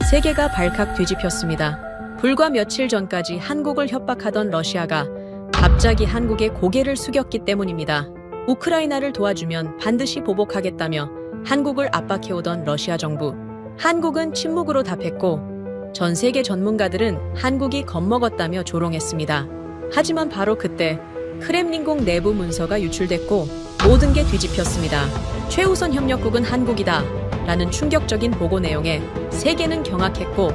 세계가 발칵 뒤집혔습니다. 불과 며칠 전까지 한국을 협박하던 러시아가 갑자기 한국에 고개를 숙였기 때문입니다. 우크라이나를 도와주면 반드시 보복하겠다며 한국을 압박해오던 러시아 정부. 한국은 침묵으로 답했고 전 세계 전문가들은 한국이 겁먹었다며 조롱했습니다. 하지만 바로 그때 크렘린궁 내부 문서가 유출됐고 모든 게 뒤집혔습니다. 최우선 협력국은 한국이다 라는 충격적인 보고 내용에 세계는 경악했고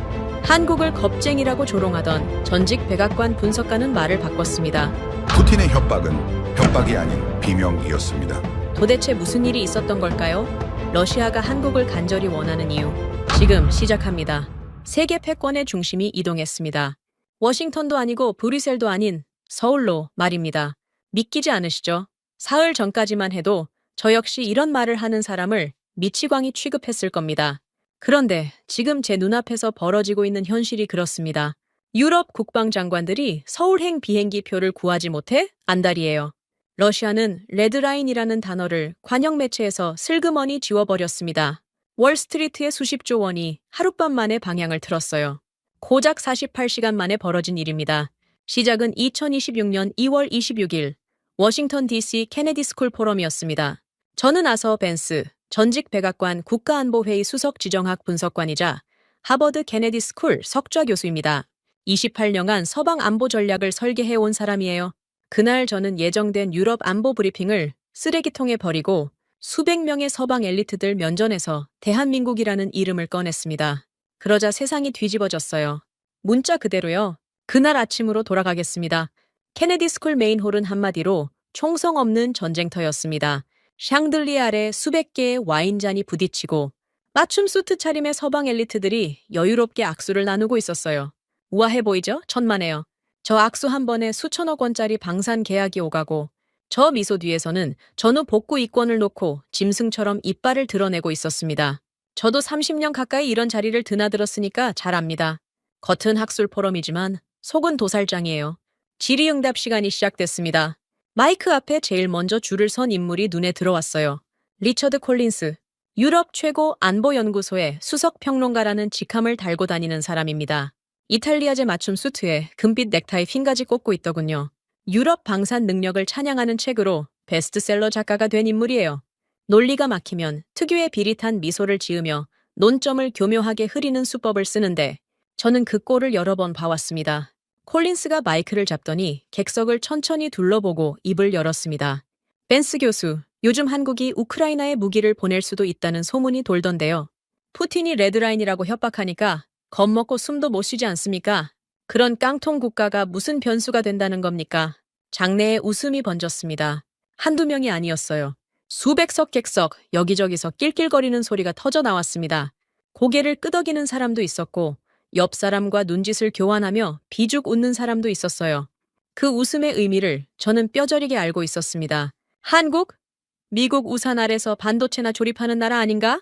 한국을 겁쟁이라고 조롱하던 전직 백악관 분석가는 말을 바꿨습니다. 푸틴의 협박은 협박이 아닌 비명이었습니다. 도대체 무슨 일이 있었던 걸까요? 러시아가 한국을 간절히 원하는 이유. 지금 시작합니다. 세계 패권의 중심이 이동했습니다. 워싱턴도 아니고 브뤼셀도 아닌 서울로 말입니다. 믿기지 않으시죠? 사흘 전까지만 해도 저 역시 이런 말을 하는 사람을 미치광이 취급했을 겁니다. 그런데 지금 제 눈앞에서 벌어지고 있는 현실이 그렇습니다. 유럽 국방장관들이 서울행 비행기 표를 구하지 못해 안달이에요. 러시아는 레드라인이라는 단어를 관영 매체에서 슬그머니 지워버렸습니다. 월스트리트의 수십조 원이 하룻밤 만에 방향을 틀었어요. 고작 48시간 만에 벌어진 일입니다. 시작은 2026년 2월 26일 워싱턴 DC 케네디 스쿨 포럼이었습니다. 저는 아서 벤스, 전직 백악관 국가안보회의 수석 지정학 분석관이자 하버드 케네디 스쿨 석좌 교수입니다. 28년간 서방 안보 전략을 설계해온 사람이에요. 그날 저는 예정된 유럽 안보 브리핑을 쓰레기통에 버리고 수백 명의 서방 엘리트들 면전에서 대한민국이라는 이름을 꺼냈습니다. 그러자 세상이 뒤집어졌어요. 문자 그대로요. 그날 아침으로 돌아가겠습니다. 케네디 스쿨 메인홀은 한마디로 총성 없는 전쟁터였습니다. 샹들리에 아래 수백 개의 와인잔이 부딪히고 맞춤 수트 차림의 서방 엘리트들이 여유롭게 악수를 나누고 있었어요. 우아해 보이죠? 천만에요. 저 악수 한 번에 수천억 원짜리 방산 계약이 오가고 저 미소 뒤에서는 전후 복구 이권을 놓고 짐승처럼 이빨을 드러내고 있었습니다. 저도 30년 가까이 이런 자리를 드나들었으니까 잘 압니다. 겉은 학술 포럼이지만 속은 도살장이에요. 질의응답 시간이 시작됐습니다. 마이크 앞에 제일 먼저 줄을 선 인물이 눈에 들어왔어요. 리처드 콜린스, 유럽 최고 안보연구소의 수석 평론가라는 직함을 달고 다니는 사람입니다. 이탈리아제 맞춤 수트에 금빛 넥타이 핀까지 꽂고 있더군요. 유럽 방산 능력을 찬양하는 책으로 베스트셀러 작가가 된 인물이에요. 논리가 막히면 특유의 비릿한 미소를 지으며 논점을 교묘하게 흐리는 수법을 쓰는데 저는 그 꼴을 여러 번 봐왔습니다. 콜린스가 마이크를 잡더니 객석을 천천히 둘러보고 입을 열었습니다. 벤스 교수, 요즘 한국이 우크라이나에 무기를 보낼 수도 있다는 소문이 돌던데요. 푸틴이 레드라인이라고 협박하니까 겁먹고 숨도 못 쉬지 않습니까? 그런 깡통 국가가 무슨 변수가 된다는 겁니까? 장내에 웃음이 번졌습니다. 한두 명이 아니었어요. 수백석 객석 여기저기서 낄낄거리는 소리가 터져 나왔습니다. 고개를 끄덕이는 사람도 있었고 옆 사람과 눈짓을 교환하며 비죽 웃는 사람도 있었어요. 그 웃음의 의미를 저는 뼈저리게 알고 있었습니다. 한국? 미국 우산 아래서 반도체나 조립하는 나라 아닌가?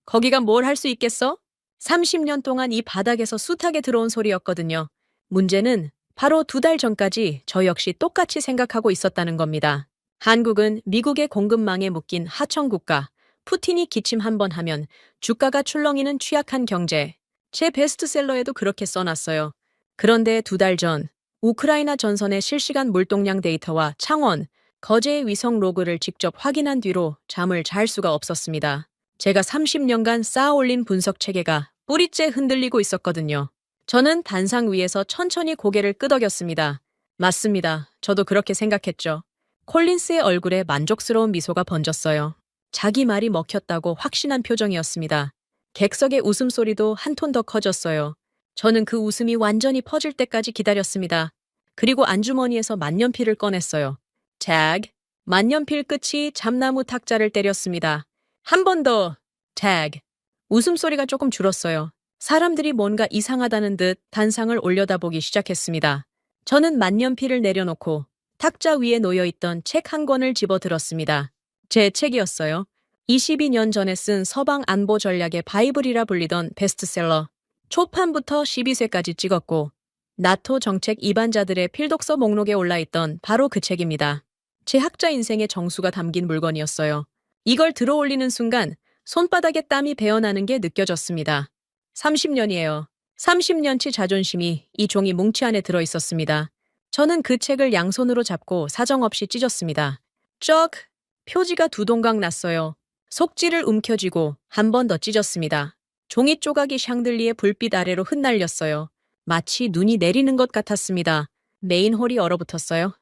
거기가 뭘 할 수 있겠어? 30년 동안 이 바닥에서 숱하게 들어온 소리였거든요. 문제는 바로 2달 전까지 저 역시 똑같이 생각하고 있었다는 겁니다. 한국은 미국의 공급망에 묶인 하청국가, 푸틴이 기침 한 번 하면 주가가 출렁이는 취약한 경제, 제 베스트셀러에도 그렇게 써놨어요. 그런데 2달 전 우크라이나 전선의 실시간 물동량 데이터와 창원, 거제의 위성 로그를 직접 확인한 뒤로 잠을 잘 수가 없었습니다. 제가 30년간 쌓아올린 분석 체계가 뿌리째 흔들리고 있었거든요. 저는 단상 위에서 천천히 고개를 끄덕였습니다. 맞습니다. 저도 그렇게 생각했죠. 콜린스의 얼굴에 만족스러운 미소가 번졌어요. 자기 말이 먹혔다고 확신한 표정이었습니다. 객석의 웃음소리도 한 톤 더 커졌어요. 저는 그 웃음이 완전히 퍼질 때까지 기다렸습니다. 그리고 안주머니에서 만년필을 꺼냈어요. 택! 만년필 끝이 잠나무 탁자를 때렸습니다. 한 번 더! 택! 웃음소리가 조금 줄었어요. 사람들이 뭔가 이상하다는 듯 단상을 올려다보기 시작했습니다. 저는 만년필을 내려놓고 탁자 위에 놓여있던 책 한 권을 집어들었습니다. 제 책이었어요. 22년 전에 쓴 서방 안보 전략의 바이블이라 불리던 베스트셀러. 초판부터 12쇄까지 찍었고 나토 정책 이반자들의 필독서 목록에 올라있던 바로 그 책입니다. 제 학자 인생의 정수가 담긴 물건이었어요. 이걸 들어올리는 순간 손바닥에 땀이 배어나는 게 느껴졌습니다. 30년이에요. 30년치 자존심이 이 종이 뭉치 안에 들어 있었습니다. 저는 그 책을 양손으로 잡고 사정없이 찢었습니다. 쩍! 표지가 두 동강 났어요. 속지를 움켜쥐고 한 번 더 찢었습니다. 종이 조각이 샹들리에 불빛 아래로 흩날렸어요. 마치 눈이 내리는 것 같았습니다. 메인홀이 얼어붙었어요.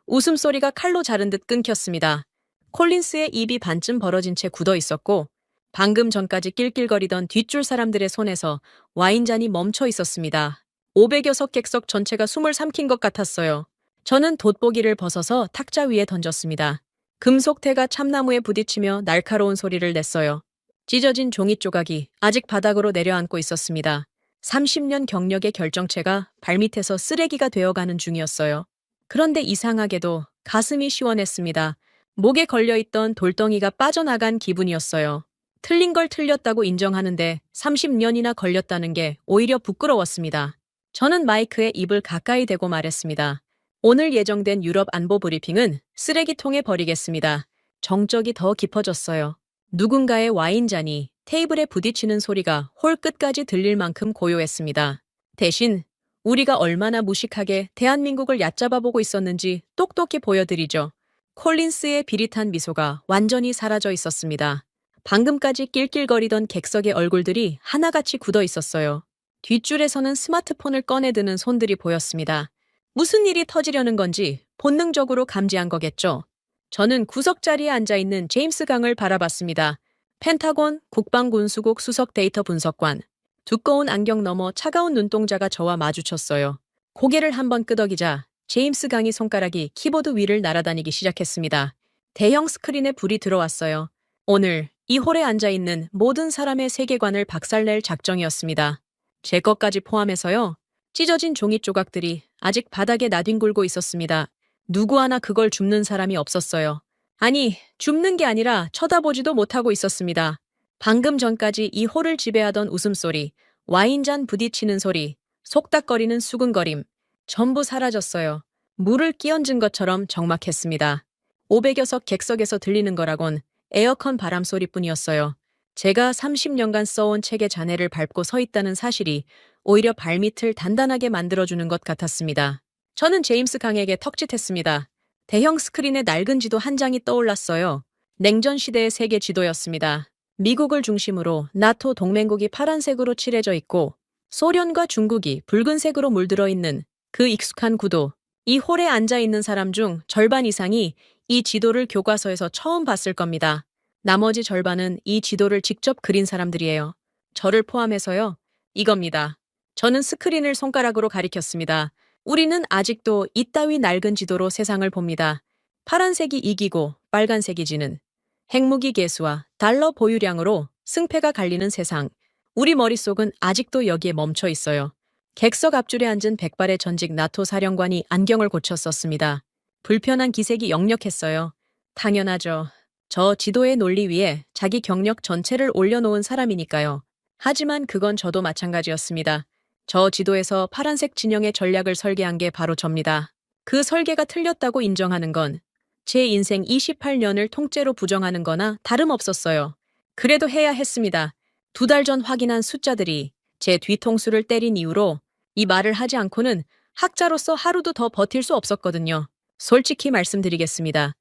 웃음소리가 칼로 자른 듯 끊겼습니다. 콜린스의 입이 반쯤 벌어진 채 굳어 있었고 방금 전까지 낄낄거리던 뒷줄 사람들의 손에서 와인잔이 멈춰 있었습니다. 500여 석 객석 전체가 숨을 삼킨 것 같았어요. 저는 돋보기를 벗어서 탁자 위에 던졌습니다. 금속태가 참나무에 부딪히며 날카로운 소리를 냈어요. 찢어진 종이 조각이 아직 바닥으로 내려앉고 있었습니다. 30년 경력의 결정체가 발밑에서 쓰레기가 되어가는 중이었어요. 그런데 이상하게도 가슴이 시원했습니다. 목에 걸려있던 돌덩이가 빠져나간 기분이었어요. 틀린 걸 틀렸다고 인정하는데 30년이나 걸렸다는 게 오히려 부끄러웠습니다. 저는 마이크에 입을 가까이 대고 말했습니다. 오늘 예정된 유럽 안보 브리핑은 쓰레기통에 버리겠습니다. 정적이 더 깊어졌어요. 누군가의 와인잔이 테이블에 부딪히는 소리가 홀 끝까지 들릴 만큼 고요했습니다. 대신 우리가 얼마나 무식하게 대한민국을 얕잡아보고 있었는지 똑똑히 보여드리죠. 콜린스의 비릿한 미소가 완전히 사라져 있었습니다. 방금까지 낄낄거리던 객석의 얼굴들이 하나같이 굳어 있었어요. 뒷줄에서는 스마트폰을 꺼내드는 손들이 보였습니다. 무슨 일이 터지려는 건지 본능적으로 감지한 거겠죠. 저는 구석자리에 앉아있는 제임스 강을 바라봤습니다. 펜타곤 국방군수국 수석 데이터 분석관. 두꺼운 안경 너머 차가운 눈동자가 저와 마주쳤어요. 고개를 한번 끄덕이자 제임스 강의 손가락이 키보드 위를 날아다니기 시작했습니다. 대형 스크린에 불이 들어왔어요. 오늘 이 홀에 앉아있는 모든 사람의 세계관을 박살낼 작정이었습니다. 제 것까지 포함해서요. 찢어진 종이 조각들이 아직 바닥에 나뒹굴고 있었습니다. 누구 하나 그걸 줍는 사람이 없었어요. 아니, 줍는 게 아니라 쳐다보지도 못하고 있었습니다. 방금 전까지 이 홀을 지배하던 웃음소리, 와인잔 부딪히는 소리, 속닥거리는 수근거림, 전부 사라졌어요. 물을 끼얹은 것처럼 적막했습니다. 500여 석 객석에서 들리는 거라곤 에어컨 바람 소리뿐이었어요. 제가 30년간 써온 책의 잔해를 밟고 서 있다는 사실이 오히려 발밑을 단단하게 만들어주는 것 같았습니다. 저는 제임스 강에게 턱짓했습니다. 대형 스크린에 낡은 지도 한 장이 떠올랐어요. 냉전 시대의 세계 지도였습니다. 미국을 중심으로 나토 동맹국이 파란색으로 칠해져 있고 소련과 중국이 붉은색으로 물들어 있는 그 익숙한 구도. 이 홀에 앉아있는 사람 중 절반 이상이 이 지도를 교과서에서 처음 봤을 겁니다. 나머지 절반은 이 지도를 직접 그린 사람들이에요. 저를 포함해서요. 이겁니다. 저는 스크린을 손가락으로 가리켰습니다. 우리는 아직도 이따위 낡은 지도로 세상을 봅니다. 파란색이 이기고 빨간색이 지는 핵무기 개수와 달러 보유량으로 승패가 갈리는 세상. 우리 머릿속은 아직도 여기에 멈춰 있어요. 객석 앞줄에 앉은 백발의 전직 나토 사령관이 안경을 고쳤었습니다. 불편한 기색이 역력했어요. 당연하죠. 저 지도의 논리 위에 자기 경력 전체를 올려놓은 사람이니까요. 하지만 그건 저도 마찬가지였습니다. 저 지도에서 파란색 진영의 전략을 설계한 게 바로 접니다. 그 설계가 틀렸다고 인정하는 건 제 인생 28년을 통째로 부정하는 거나 다름없었어요. 그래도 해야 했습니다. 2달 전 확인한 숫자들이 제 뒤통수를 때린 이후로 이 말을 하지 않고는 학자로서 하루도 더 버틸 수 없었거든요. 솔직히 말씀드리겠습니다.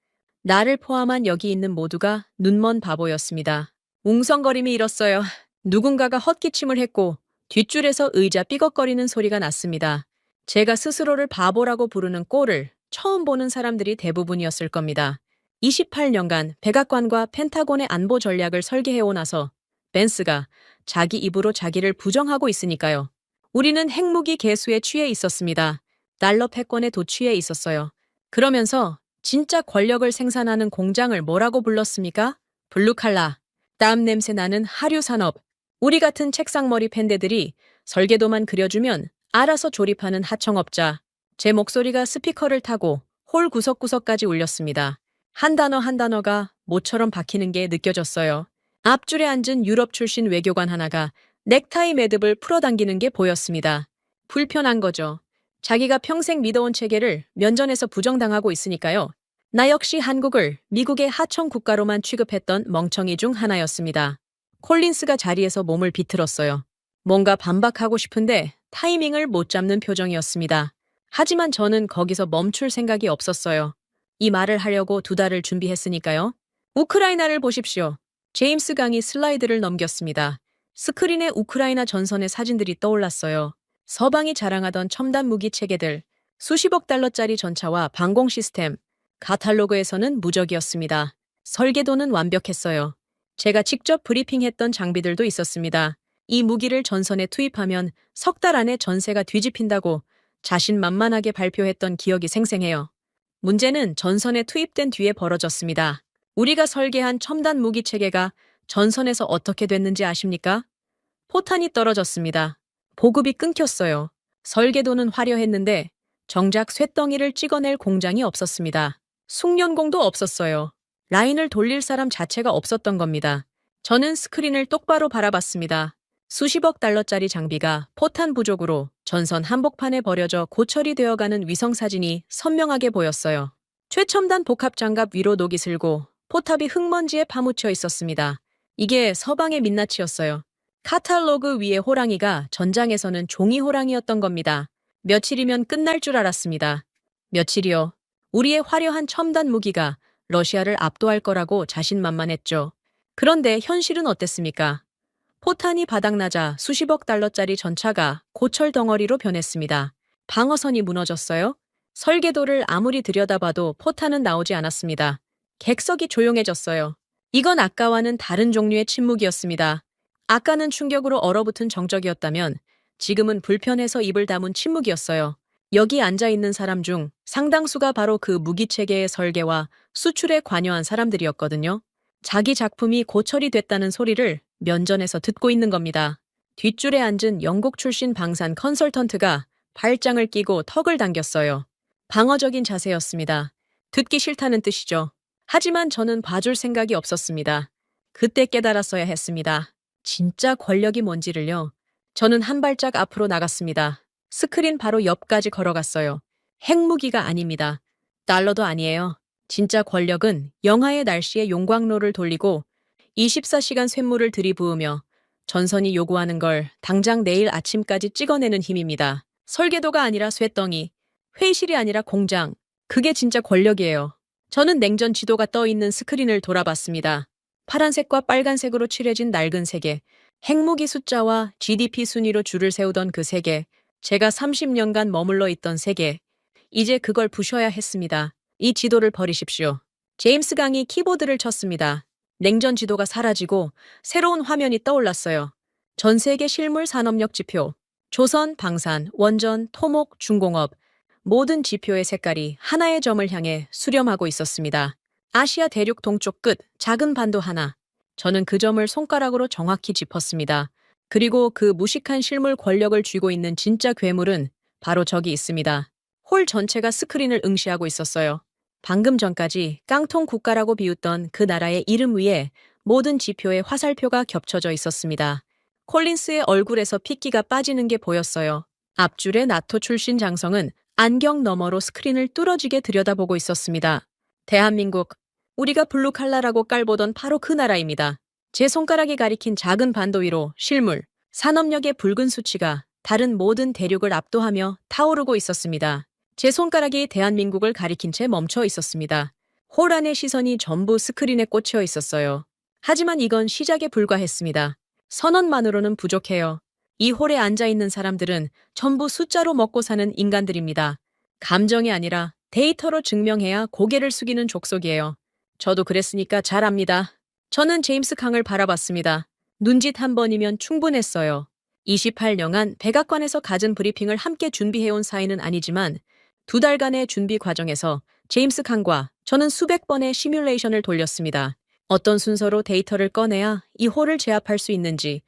나를 포함한 여기 있는 모두가 눈먼 바보였습니다. 웅성거림이 일었어요. 누군가가 헛기침을 했고 뒷줄에서 의자 삐걱거리는 소리가 났습니다. 제가 스스로를 바보라고 부르는 꼴을 처음 보는 사람들이 대부분이었을 겁니다. 28년간 백악관과 펜타곤의 안보 전략을 설계해오 나서 벤스가 자기 입으로 자기를 부정하고 있으니까요. 우리는 핵무기 개수에 취해 있었습니다. 달러 패권에 도취해 있었어요. 그러면서 진짜 권력을 생산하는 공장을 뭐라고 불렀습니까? 블루칼라. 땀 냄새 나는 하류산업. 우리 같은 책상머리 팬데들이 설계도만 그려주면 알아서 조립하는 하청업자. 제 목소리가 스피커를 타고 홀 구석구석까지 울렸습니다. 한 단어 한 단어가 모처럼 박히는 게 느껴졌어요. 앞줄에 앉은 유럽 출신 외교관 하나가 넥타이 매듭을 풀어당기는 게 보였습니다. 불편한 거죠. 자기가 평생 믿어온 체계를 면전에서 부정당하고 있으니까요. 나 역시 한국을 미국의 하청 국가로만 취급했던 멍청이 중 하나였습니다. 콜린스가 자리에서 몸을 비틀었어요. 뭔가 반박하고 싶은데 타이밍을 못 잡는 표정이었습니다. 하지만 저는 거기서 멈출 생각이 없었어요. 이 말을 하려고 2달을 준비했으니까요. 우크라이나를 보십시오. 제임스 강이 슬라이드를 넘겼습니다. 스크린에 우크라이나 전선의 사진들이 떠올랐어요. 서방이 자랑하던 첨단 무기 체계들, 수십억 달러짜리 전차와 방공 시스템, 카탈로그에서는 무적이었습니다. 설계도는 완벽했어요. 제가 직접 브리핑했던 장비들도 있었습니다. 이 무기를 전선에 투입하면 3달 안에 전세가 뒤집힌다고 자신만만하게 발표했던 기억이 생생해요. 문제는 전선에 투입된 뒤에 벌어졌습니다. 우리가 설계한 첨단 무기 체계가 전선에서 어떻게 됐는지 아십니까? 포탄이 떨어졌습니다. 보급이 끊겼어요. 설계도는 화려했는데 정작 쇳덩이를 찍어낼 공장이 없었습니다. 숙련공도 없었어요. 라인을 돌릴 사람 자체가 없었던 겁니다. 저는 스크린을 똑바로 바라봤습니다. 수십억 달러짜리 장비가 포탄 부족으로 전선 한복판에 버려져 고철이 되어가는 위성사진이 선명하게 보였어요. 최첨단 복합장갑 위로 녹이 슬고 포탑이 흙먼지에 파묻혀 있었습니다. 이게 서방의 민낯이었어요. 카탈로그 위의 호랑이가 전장에서는 종이 호랑이였던 겁니다. 며칠이면 끝날 줄 알았습니다. 며칠이요. 우리의 화려한 첨단 무기가 러시아를 압도할 거라고 자신만만했죠. 그런데 현실은 어땠습니까? 포탄이 바닥나자 수십억 달러짜리 전차가 고철 덩어리로 변했습니다. 방어선이 무너졌어요? 설계도를 아무리 들여다봐도 포탄은 나오지 않았습니다. 객석이 조용해졌어요. 이건 아까와는 다른 종류의 침묵이었습니다. 아까는 충격으로 얼어붙은 정적이었다면 지금은 불편해서 입을 다문 침묵이었어요. 여기 앉아있는 사람 중 상당수가 바로 그 무기체계의 설계와 수출에 관여한 사람들이었거든요. 자기 작품이 고철이 됐다는 소리를 면전에서 듣고 있는 겁니다. 뒷줄에 앉은 영국 출신 방산 컨설턴트가 발장을 끼고 턱을 당겼어요. 방어적인 자세였습니다. 듣기 싫다는 뜻이죠. 하지만 저는 봐줄 생각이 없었습니다. 그때 깨달았어야 했습니다. 진짜 권력이 뭔지를요. 저는 한 발짝 앞으로 나갔습니다. 스크린 바로 옆까지 걸어갔어요. 핵무기가 아닙니다. 달러도 아니에요. 진짜 권력은 영하의 날씨에 용광로를 돌리고 24시간 쇳물을 들이부으며 전선이 요구하는 걸 당장 내일 아침까지 찍어내는 힘입니다. 설계도가 아니라 쇳덩이, 회의실이 아니라 공장. 그게 진짜 권력이에요. 저는 냉전 지도가 떠 있는 스크린을 돌아봤습니다. 파란색과 빨간색으로 칠해진 낡은 세계, 핵무기 숫자와 GDP 순위로 줄을 세우던 그 세계, 제가 30년간 머물러 있던 세계, 이제 그걸 부셔야 했습니다. 이 지도를 버리십시오. 제임스 강이 키보드를 쳤습니다. 냉전 지도가 사라지고 새로운 화면이 떠올랐어요. 전 세계 실물 산업력 지표, 조선, 방산, 원전, 토목, 중공업, 모든 지표의 색깔이 하나의 점을 향해 수렴하고 있었습니다. 아시아 대륙 동쪽 끝, 작은 반도 하나. 저는 그 점을 손가락으로 정확히 짚었습니다. 그리고 그 무식한 실물 권력을 쥐고 있는 진짜 괴물은 바로 저기 있습니다. 홀 전체가 스크린을 응시하고 있었어요. 방금 전까지 깡통 국가라고 비웃던 그 나라의 이름 위에 모든 지표의 화살표가 겹쳐져 있었습니다. 콜린스의 얼굴에서 핏기가 빠지는 게 보였어요. 앞줄의 나토 출신 장성은 안경 너머로 스크린을 뚫어지게 들여다보고 있었습니다. 대한민국, 우리가 블루칼라라고 깔보던 바로 그 나라입니다. 제 손가락이 가리킨 작은 반도 위로 실물, 산업력의 붉은 수치가 다른 모든 대륙을 압도하며 타오르고 있었습니다. 제 손가락이 대한민국을 가리킨 채 멈춰 있었습니다. 홀 안의 시선이 전부 스크린에 꽂혀 있었어요. 하지만 이건 시작에 불과했습니다. 선언만으로는 부족해요. 이 홀에 앉아있는 사람들은 전부 숫자로 먹고 사는 인간들입니다. 감정이 아니라 데이터로 증명해야 고개를 숙이는 족속이에요. 저도 그랬으니까 잘 압니다. 저는 제임스 강을 바라봤습니다. 눈짓 한 번이면 충분했어요. 28년간 백악관에서 갖은 브리핑을 함께 준비해온 사이는 아니지만 2달간의 준비 과정에서 제임스 강과 저는 수백 번의 시뮬레이션을 돌렸습니다. 어떤 순서로 데이터를 꺼내야 이 홀을 제압할 수 있는지,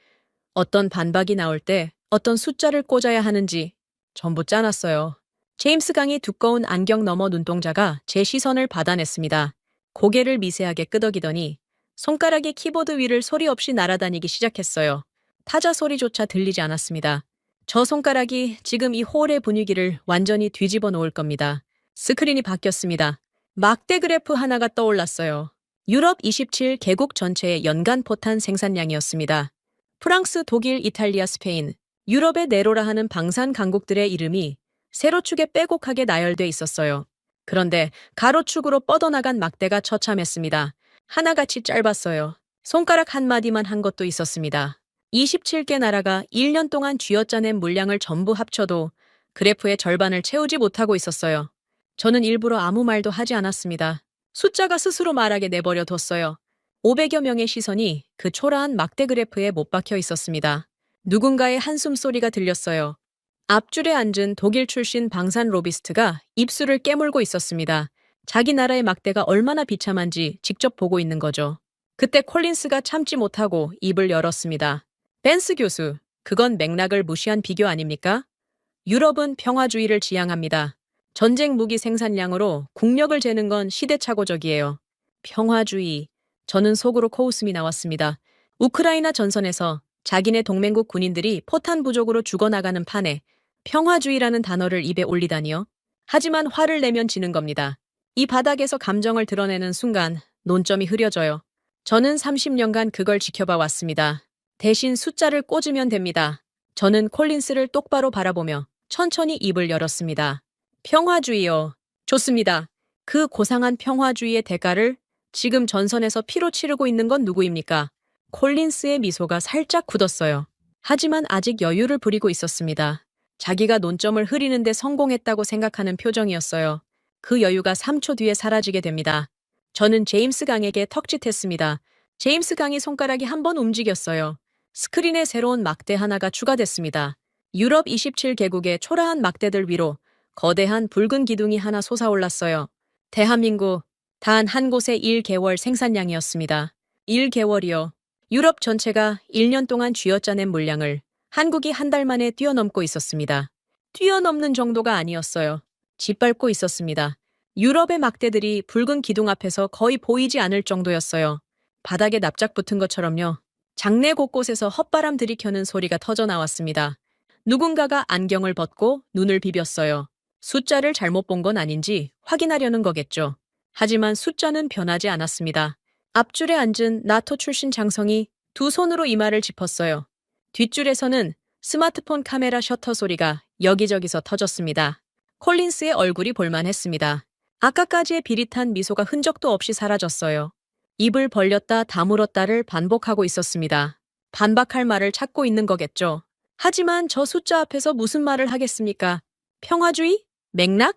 어떤 반박이 나올 때 어떤 숫자를 꽂아야 하는지 전부 짜놨어요. 제임스 강이 두꺼운 안경 너머 눈동자가 제 시선을 받아냈습니다. 고개를 미세하게 끄덕이더니 손가락이 키보드 위를 소리 없이 날아다니기 시작했어요. 타자 소리조차 들리지 않았습니다. 저 손가락이 지금 이 홀의 분위기를 완전히 뒤집어 놓을 겁니다. 스크린이 바뀌었습니다. 막대 그래프 하나가 떠올랐어요. 유럽 27개국 전체의 연간 포탄 생산량이었습니다. 프랑스, 독일, 이탈리아, 스페인, 유럽의 네로라 하는 방산 강국들의 이름이 세로축에 빼곡하게 나열돼 있었어요. 그런데 가로축으로 뻗어나간 막대가 처참했습니다. 하나같이 짧았어요. 손가락 한 마디만 한 것도 있었습니다. 27개 나라가 1년 동안 쥐어짜낸 물량을 전부 합쳐도 그래프의 절반을 채우지 못하고 있었어요. 저는 일부러 아무 말도 하지 않았습니다. 숫자가 스스로 말하게 내버려 뒀어요. 500여 명의 시선이 그 초라한 막대 그래프에 못 박혀 있었습니다. 누군가의 한숨 소리가 들렸어요. 앞줄에 앉은 독일 출신 방산 로비스트가 입술을 깨물고 있었습니다. 자기 나라의 막대가 얼마나 비참한지 직접 보고 있는 거죠. 그때 콜린스가 참지 못하고 입을 열었습니다. 벤스 교수, 그건 맥락을 무시한 비교 아닙니까? 유럽은 평화주의를 지향합니다. 전쟁 무기 생산량으로 국력을 재는 건 시대착오적이에요. 평화주의. 저는 속으로 코웃음이 나왔습니다. 우크라이나 전선에서 자기네 동맹국 군인들이 포탄 부족으로 죽어나가는 판에 평화주의라는 단어를 입에 올리다니요. 하지만 화를 내면 지는 겁니다. 이 바닥에서 감정을 드러내는 순간 논점이 흐려져요. 저는 30년간 그걸 지켜봐 왔습니다. 대신 숫자를 꽂으면 됩니다. 저는 콜린스를 똑바로 바라보며 천천히 입을 열었습니다. 평화주의요. 좋습니다. 그 고상한 평화주의의 대가를 지금 전선에서 피로 치르고 있는 건 누구입니까? 콜린스의 미소가 살짝 굳었어요. 하지만 아직 여유를 부리고 있었습니다. 자기가 논점을 흐리는데 성공했다고 생각하는 표정이었어요. 그 여유가 3초 뒤에 사라지게 됩니다. 저는 제임스 강에게 턱짓했습니다. 제임스 강의 손가락이 한 번 움직였어요. 스크린에 새로운 막대 하나가 추가됐습니다. 유럽 27개국의 초라한 막대들 위로 거대한 붉은 기둥이 하나 솟아올랐어요. 대한민국, 단 한 곳의 1개월 생산량이었습니다. 1개월이요. 유럽 전체가 1년 동안 쥐어짜낸 물량을 한국이 한 달 만에 뛰어넘고 있었습니다. 뛰어넘는 정도가 아니었어요. 짓밟고 있었습니다. 유럽의 막대들이 붉은 기둥 앞에서 거의 보이지 않을 정도였어요. 바닥에 납작 붙은 것처럼요. 장내 곳곳에서 헛바람 들이켜는 소리가 터져 나왔습니다. 누군가가 안경을 벗고 눈을 비볐어요. 숫자를 잘못 본 건 아닌지 확인하려는 거겠죠. 하지만 숫자는 변하지 않았습니다. 앞줄에 앉은 나토 출신 장성이 두 손으로 이마를 짚었어요. 뒷줄에서는 스마트폰 카메라 셔터 소리가 여기저기서 터졌습니다. 콜린스의 얼굴이 볼만했습니다. 아까까지의 비릿한 미소가 흔적도 없이 사라졌어요. 입을 벌렸다 다물었다를 반복하고 있었습니다. 반박할 말을 찾고 있는 거겠죠. 하지만 저 숫자 앞에서 무슨 말을 하겠습니까? 평화주의? 맥락?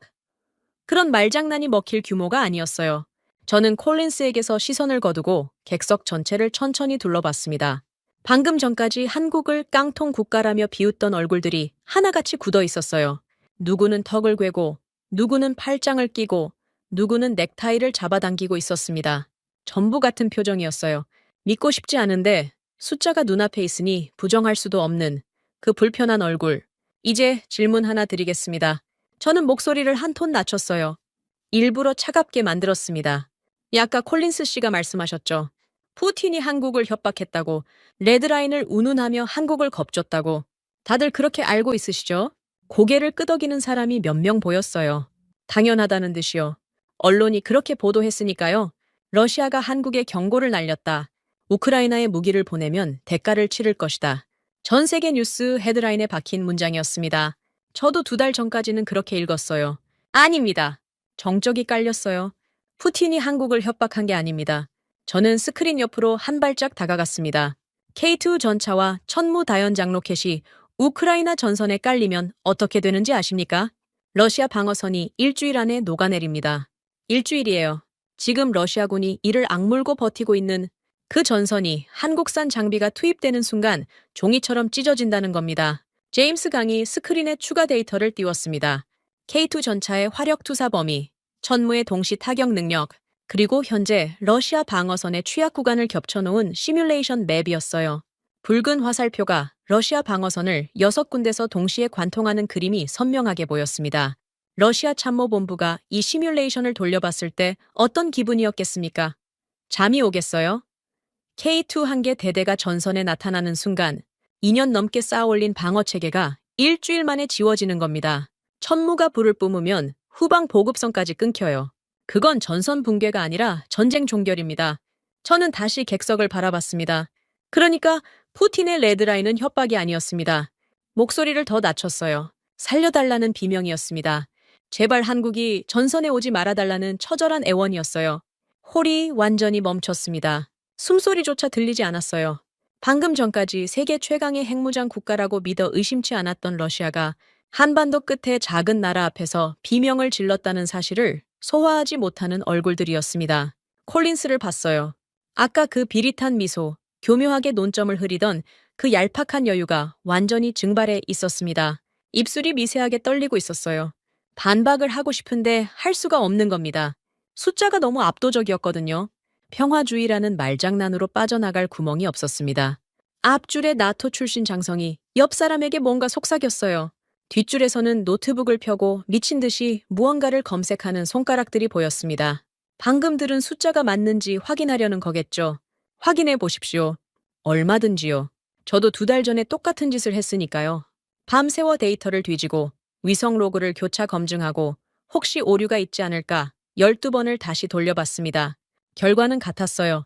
그런 말장난이 먹힐 규모가 아니었어요. 저는 콜린스에게서 시선을 거두고 객석 전체를 천천히 둘러봤습니다. 방금 전까지 한국을 깡통 국가라며 비웃던 얼굴들이 하나같이 굳어 있었어요. 누구는 턱을 괴고, 누구는 팔짱을 끼고, 누구는 넥타이를 잡아당기고 있었습니다. 전부 같은 표정이었어요. 믿고 싶지 않은데 숫자가 눈앞에 있으니 부정할 수도 없는 그 불편한 얼굴. 이제 질문 하나 드리겠습니다. 저는 목소리를 한 톤 낮췄어요. 일부러 차갑게 만들었습니다. 아까 콜린스 씨가 말씀하셨죠. 푸틴이 한국을 협박했다고, 레드라인을 운운하며 한국을 겁줬다고. 다들 그렇게 알고 있으시죠? 고개를 끄덕이는 사람이 몇 명 보였어요. 당연하다는 듯이요. 언론이 그렇게 보도했으니까요. 러시아가 한국에 경고를 날렸다. 우크라이나에 무기를 보내면 대가를 치를 것이다. 전 세계 뉴스 헤드라인에 박힌 문장이었습니다. 저도 2달 전까지는 그렇게 읽었어요. 아닙니다. 정적이 깔렸어요. 푸틴이 한국을 협박한 게 아닙니다. 저는 스크린 옆으로 한 발짝 다가갔습니다. K2 전차와 천무다연장 로켓이 우크라이나 전선에 깔리면 어떻게 되는지 아십니까? 러시아 방어선이 일주일 안에 녹아내립니다. 일주일이에요. 지금 러시아군이 이를 악물고 버티고 있는 그 전선이 한국산 장비가 투입되는 순간 종이처럼 찢어진다는 겁니다. 제임스 강이 스크린에 추가 데이터를 띄웠습니다. K2 전차의 화력 투사 범위, 천무의 동시 타격 능력, 그리고 현재 러시아 방어선의 취약 구간을 겹쳐놓은 시뮬레이션 맵이었어요. 붉은 화살표가 러시아 방어선을 6군데서 동시에 관통하는 그림이 선명하게 보였습니다. 러시아 참모본부가 이 시뮬레이션을 돌려봤을 때 어떤 기분이었겠습니까? 잠이 오겠어요? K2 한 개 대대가 전선에 나타나는 순간 2년 넘게 쌓아올린 방어체계가 일주일 만에 지워지는 겁니다. 천무가 불을 뿜으면 후방 보급선까지 끊겨요. 그건 전선 붕괴가 아니라 전쟁 종결입니다. 저는 다시 객석을 바라봤습니다. 그러니까 푸틴의 레드라인은 협박이 아니었습니다. 목소리를 더 낮췄어요. 살려달라는 비명이었습니다. 제발 한국이 전선에 오지 말아달라는 처절한 애원이었어요. 홀이 완전히 멈췄습니다. 숨소리조차 들리지 않았어요. 방금 전까지 세계 최강의 핵무장 국가라고 믿어 의심치 않았던 러시아가 한반도 끝에 작은 나라 앞에서 비명을 질렀다는 사실을 소화하지 못하는 얼굴들이었습니다. 콜린스를 봤어요. 아까 그 비릿한 미소, 교묘하게 논점을 흐리던 그 얄팍한 여유가 완전히 증발해 있었습니다. 입술이 미세하게 떨리고 있었어요. 반박을 하고 싶은데 할 수가 없는 겁니다. 숫자가 너무 압도적이었거든요. 평화주의라는 말장난으로 빠져나갈 구멍이 없었습니다. 앞줄의 나토 출신 장성이 옆 사람에게 뭔가 속삭였어요. 뒷줄에서는 노트북을 펴고 미친 듯이 무언가를 검색하는 손가락들이 보였습니다. 방금 들은 숫자가 맞는지 확인하려는 거겠죠. 확인해 보십시오. 얼마든지요. 저도 2달 전에 똑같은 짓을 했으니까요. 밤새워 데이터를 뒤지고 위성 로그를 교차 검증하고 혹시 오류가 있지 않을까 12번을 다시 돌려봤습니다. 결과는 같았어요.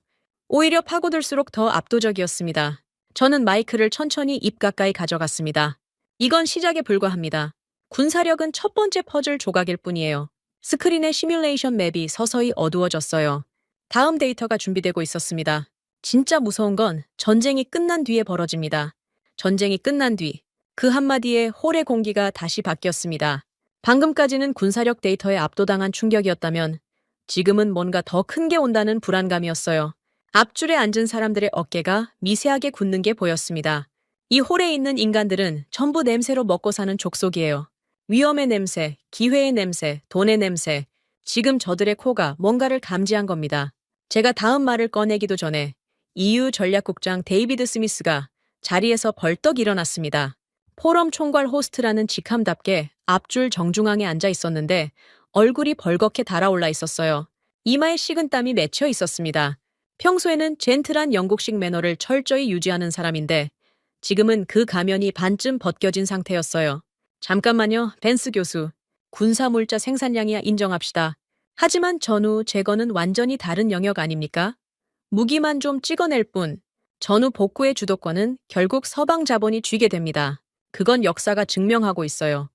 오히려 파고들수록 더 압도적이었습니다. 저는 마이크를 천천히 입 가까이 가져갔습니다. 이건 시작에 불과합니다. 군사력은 첫 번째 퍼즐 조각일 뿐이에요. 스크린의 시뮬레이션 맵이 서서히 어두워졌어요. 다음 데이터가 준비되고 있었습니다. 진짜 무서운 건 전쟁이 끝난 뒤에 벌어집니다. 전쟁이 끝난 뒤, 그 한마디에 홀의 공기가 다시 바뀌었습니다. 방금까지는 군사력 데이터에 압도당한 충격이었다면 지금은 뭔가 더 큰 게 온다는 불안감이었어요. 앞줄에 앉은 사람들의 어깨가 미세하게 굳는 게 보였습니다. 이 홀에 있는 인간들은 전부 냄새로 먹고 사는 족속이에요. 위험의 냄새, 기회의 냄새, 돈의 냄새. 지금 저들의 코가 뭔가를 감지한 겁니다. 제가 다음 말을 꺼내기도 전에 EU 전략국장 데이비드 스미스가 자리에서 벌떡 일어났습니다. 포럼 총괄 호스트라는 직함답게 앞줄 정중앙에 앉아 있었는데 얼굴이 벌겋게 달아올라 있었어요. 이마에 식은땀이 맺혀 있었습니다. 평소에는 젠틀한 영국식 매너를 철저히 유지하는 사람인데 지금은 그 가면이 반쯤 벗겨진 상태였어요. 잠깐만요, 벤스 교수. 군사물자 생산량이야 인정합시다. 하지만 전후 제거는 완전히 다른 영역 아닙니까? 무기만 좀 찍어낼 뿐 전후 복구의 주도권은 결국 서방 자본이 쥐게 됩니다. 그건 역사가 증명하고 있어요.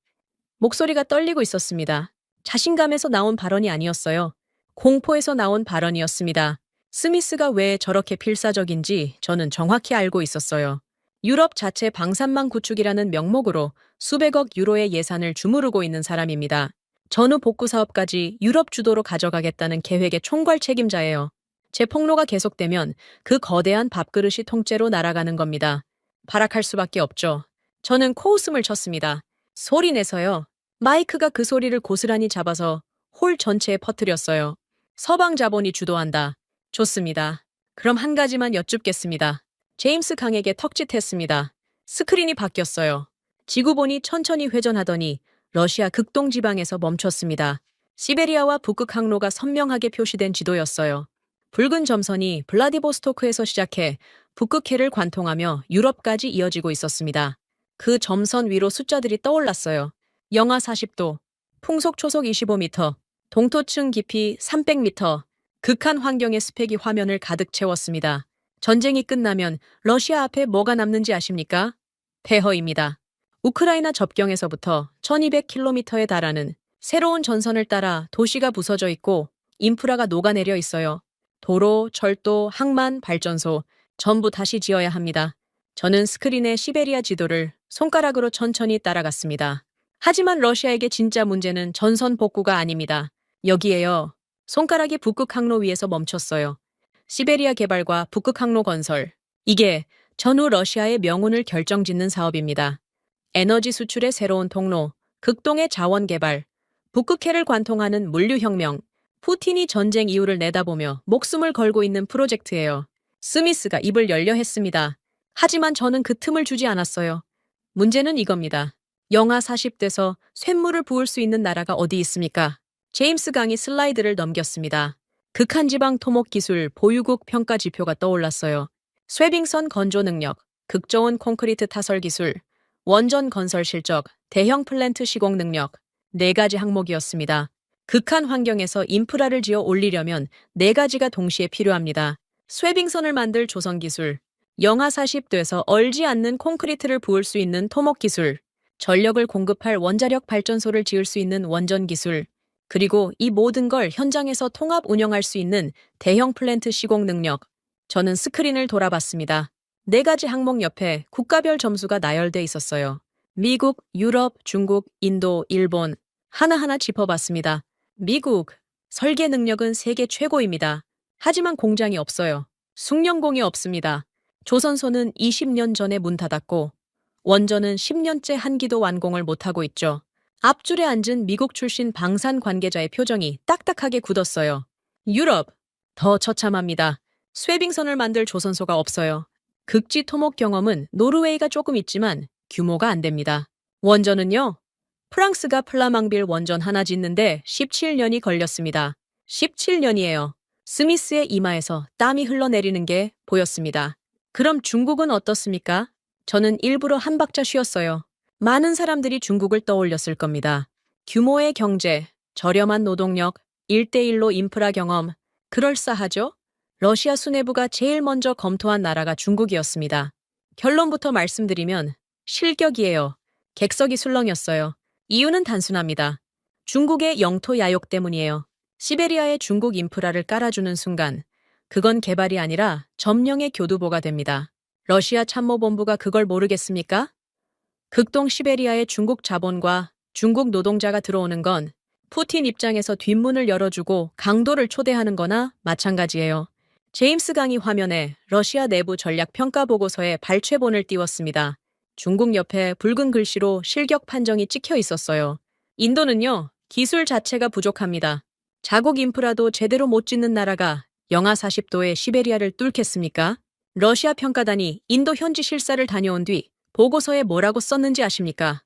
목소리가 떨리고 있었습니다. 자신감에서 나온 발언이 아니었어요. 공포에서 나온 발언이었습니다. 스미스가 왜 저렇게 필사적인지 저는 정확히 알고 있었어요. 유럽 자체 방산망 구축이라는 명목으로 수백억 유로의 예산을 주무르고 있는 사람입니다. 전후 복구 사업까지 유럽 주도로 가져가겠다는 계획의 총괄 책임자예요. 제 폭로가 계속되면 그 거대한 밥그릇이 통째로 날아가는 겁니다. 발악할 수밖에 없죠. 저는 코웃음을 쳤습니다. 소리 내서요. 마이크가 그 소리를 고스란히 잡아서 홀 전체에 퍼뜨렸어요. 서방 자본이 주도한다. 좋습니다. 그럼 한 가지만 여쭙겠습니다. 제임스 강에게 턱짓했습니다. 스크린이 바뀌었어요. 지구본이 천천히 회전하더니 러시아 극동 지방에서 멈췄습니다. 시베리아와 북극 항로가 선명하게 표시된 지도였어요. 붉은 점선이 블라디보스토크에서 시작해 북극해를 관통하며 유럽까지 이어지고 있었습니다. 그 점선 위로 숫자들이 떠올랐어요. 영하 40도, 풍속 초속 25m, 동토층 깊이 300m, 극한 환경의 스펙이 화면을 가득 채웠습니다. 전쟁이 끝나면 러시아 앞에 뭐가 남는지 아십니까? 폐허입니다. 우크라이나 접경에서부터 1200km에 달하는 새로운 전선을 따라 도시가 부서져 있고 인프라가 녹아내려 있어요. 도로, 철도, 항만, 발전소 전부 다시 지어야 합니다. 저는 스크린의 시베리아 지도를 손가락으로 천천히 따라갔습니다. 하지만 러시아에게 진짜 문제는 전선 복구가 아닙니다. 여기에요. 손가락이 북극 항로 위에서 멈췄어요. 시베리아 개발과 북극 항로 건설. 이게 전후 러시아의 명운을 결정짓는 사업입니다. 에너지 수출의 새로운 통로, 극동의 자원 개발, 북극해를 관통하는 물류혁명, 푸틴이 전쟁 이후를 내다보며 목숨을 걸고 있는 프로젝트예요. 스미스가 입을 열려 했습니다. 하지만 저는 그 틈을 주지 않았어요. 문제는 이겁니다. 영하 40도에서 쇳물을 부을 수 있는 나라가 어디 있습니까? 제임스 강이 슬라이드를 넘겼습니다. 극한지방 토목 기술 보유국 평가 지표가 떠올랐어요. 쇠빙선 건조 능력, 극저온 콘크리트 타설 기술, 원전 건설 실적, 대형 플랜트 시공 능력, 4가지 항목이었습니다. 극한 환경에서 인프라를 지어 올리려면 4가지가 동시에 필요합니다. 쇠빙선을 만들 조선 기술, 영하 40도에서 얼지 않는 콘크리트를 부을 수 있는 토목 기술, 전력을 공급할 원자력 발전소를 지을 수 있는 원전 기술, 그리고 이 모든 걸 현장에서 통합 운영할 수 있는 대형 플랜트 시공 능력. 저는 스크린을 돌아봤습니다. 4가지 항목 옆에 국가별 점수가 나열돼 있었어요. 미국, 유럽, 중국, 인도, 일본. 하나하나 짚어봤습니다. 미국, 설계 능력은 세계 최고입니다. 하지만 공장이 없어요. 숙련공이 없습니다. 조선소는 20년 전에 문 닫았고, 원전은 10년째 한 기도 완공을 못하고 있죠. 앞줄에 앉은 미국 출신 방산 관계자의 표정이 딱딱하게 굳었어요. 유럽, 더 처참합니다. 쇠빙선을 만들 조선소가 없어요. 극지 토목 경험은 노르웨이가 조금 있지만 규모가 안 됩니다. 원전은요? 프랑스가 플라망빌 원전 하나 짓는데 17년이 걸렸습니다. 17년이에요. 스미스의 이마에서 땀이 흘러내리는 게 보였습니다. 그럼 중국은 어떻습니까? 저는 일부러 한 박자 쉬었어요. 많은 사람들이 중국을 떠올렸을 겁니다. 규모의 경제, 저렴한 노동력, 1대1로 인프라 경험, 그럴싸하죠? 러시아 수뇌부가 제일 먼저 검토한 나라가 중국이었습니다. 결론부터 말씀드리면 실격이에요. 객석이 술렁였어요. 이유는 단순합니다. 중국의 영토 야욕 때문이에요. 시베리아에 중국 인프라를 깔아주는 순간 그건 개발이 아니라 점령의 교두보가 됩니다. 러시아 참모본부가 그걸 모르겠습니까? 극동 시베리아에 중국 자본과 중국 노동자가 들어오는 건 푸틴 입장에서 뒷문을 열어주고 강도를 초대하는 거나 마찬가지예요. 제임스 강이 화면에 러시아 내부 전략 평가 보고서에 발췌본을 띄웠습니다. 중국 옆에 붉은 글씨로 실격 판정이 찍혀 있었어요. 인도는요, 기술 자체가 부족합니다. 자국 인프라도 제대로 못 짓는 나라가 영하 40도의 시베리아를 뚫겠습니까? 러시아 평가단이 인도 현지 실사를 다녀온 뒤 보고서에 뭐라고 썼는지 아십니까?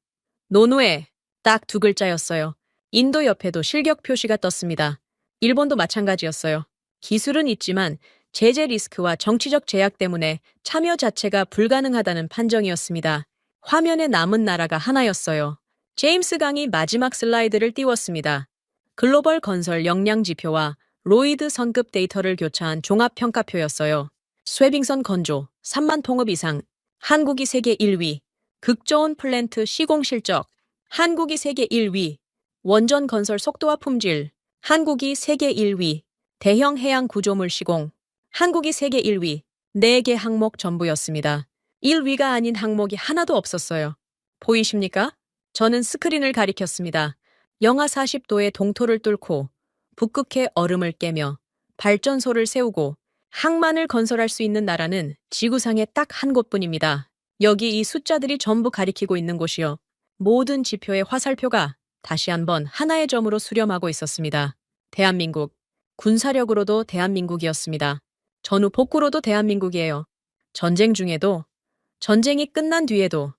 노노에 딱 2글자였어요. 인도 옆에도 실격 표시가 떴습니다. 일본도 마찬가지였어요. 기술은 있지만 제재 리스크와 정치적 제약 때문에 참여 자체가 불가능하다는 판정이었습니다. 화면에 남은 나라가 하나였어요. 제임스 강이 마지막 슬라이드를 띄웠습니다. 글로벌 건설 역량 지표와 로이드 성급 데이터를 교차한 종합평가표였어요. 쇠빙선 건조 3만 통업 이상, 한국이 세계 1위, 극저온 플랜트 시공 실적, 한국이 세계 1위, 원전 건설 속도와 품질, 한국이 세계 1위, 대형 해양 구조물 시공, 한국이 세계 1위, 4개 항목 전부였습니다. 1위가 아닌 항목이 하나도 없었어요. 보이십니까? 저는 스크린을 가리켰습니다. 영하 40도의 동토를 뚫고 북극해 얼음을 깨며 발전소를 세우고 항만을 건설할 수 있는 나라는 지구상에 딱 한 곳뿐입니다. 여기 이 숫자들이 전부 가리키고 있는 곳이요. 모든 지표의 화살표가 다시 한번 하나의 점으로 수렴하고 있었습니다. 대한민국. 군사력으로도 대한민국이었습니다. 전후 복구로도 대한민국이에요. 전쟁 중에도, 전쟁이 끝난 뒤에도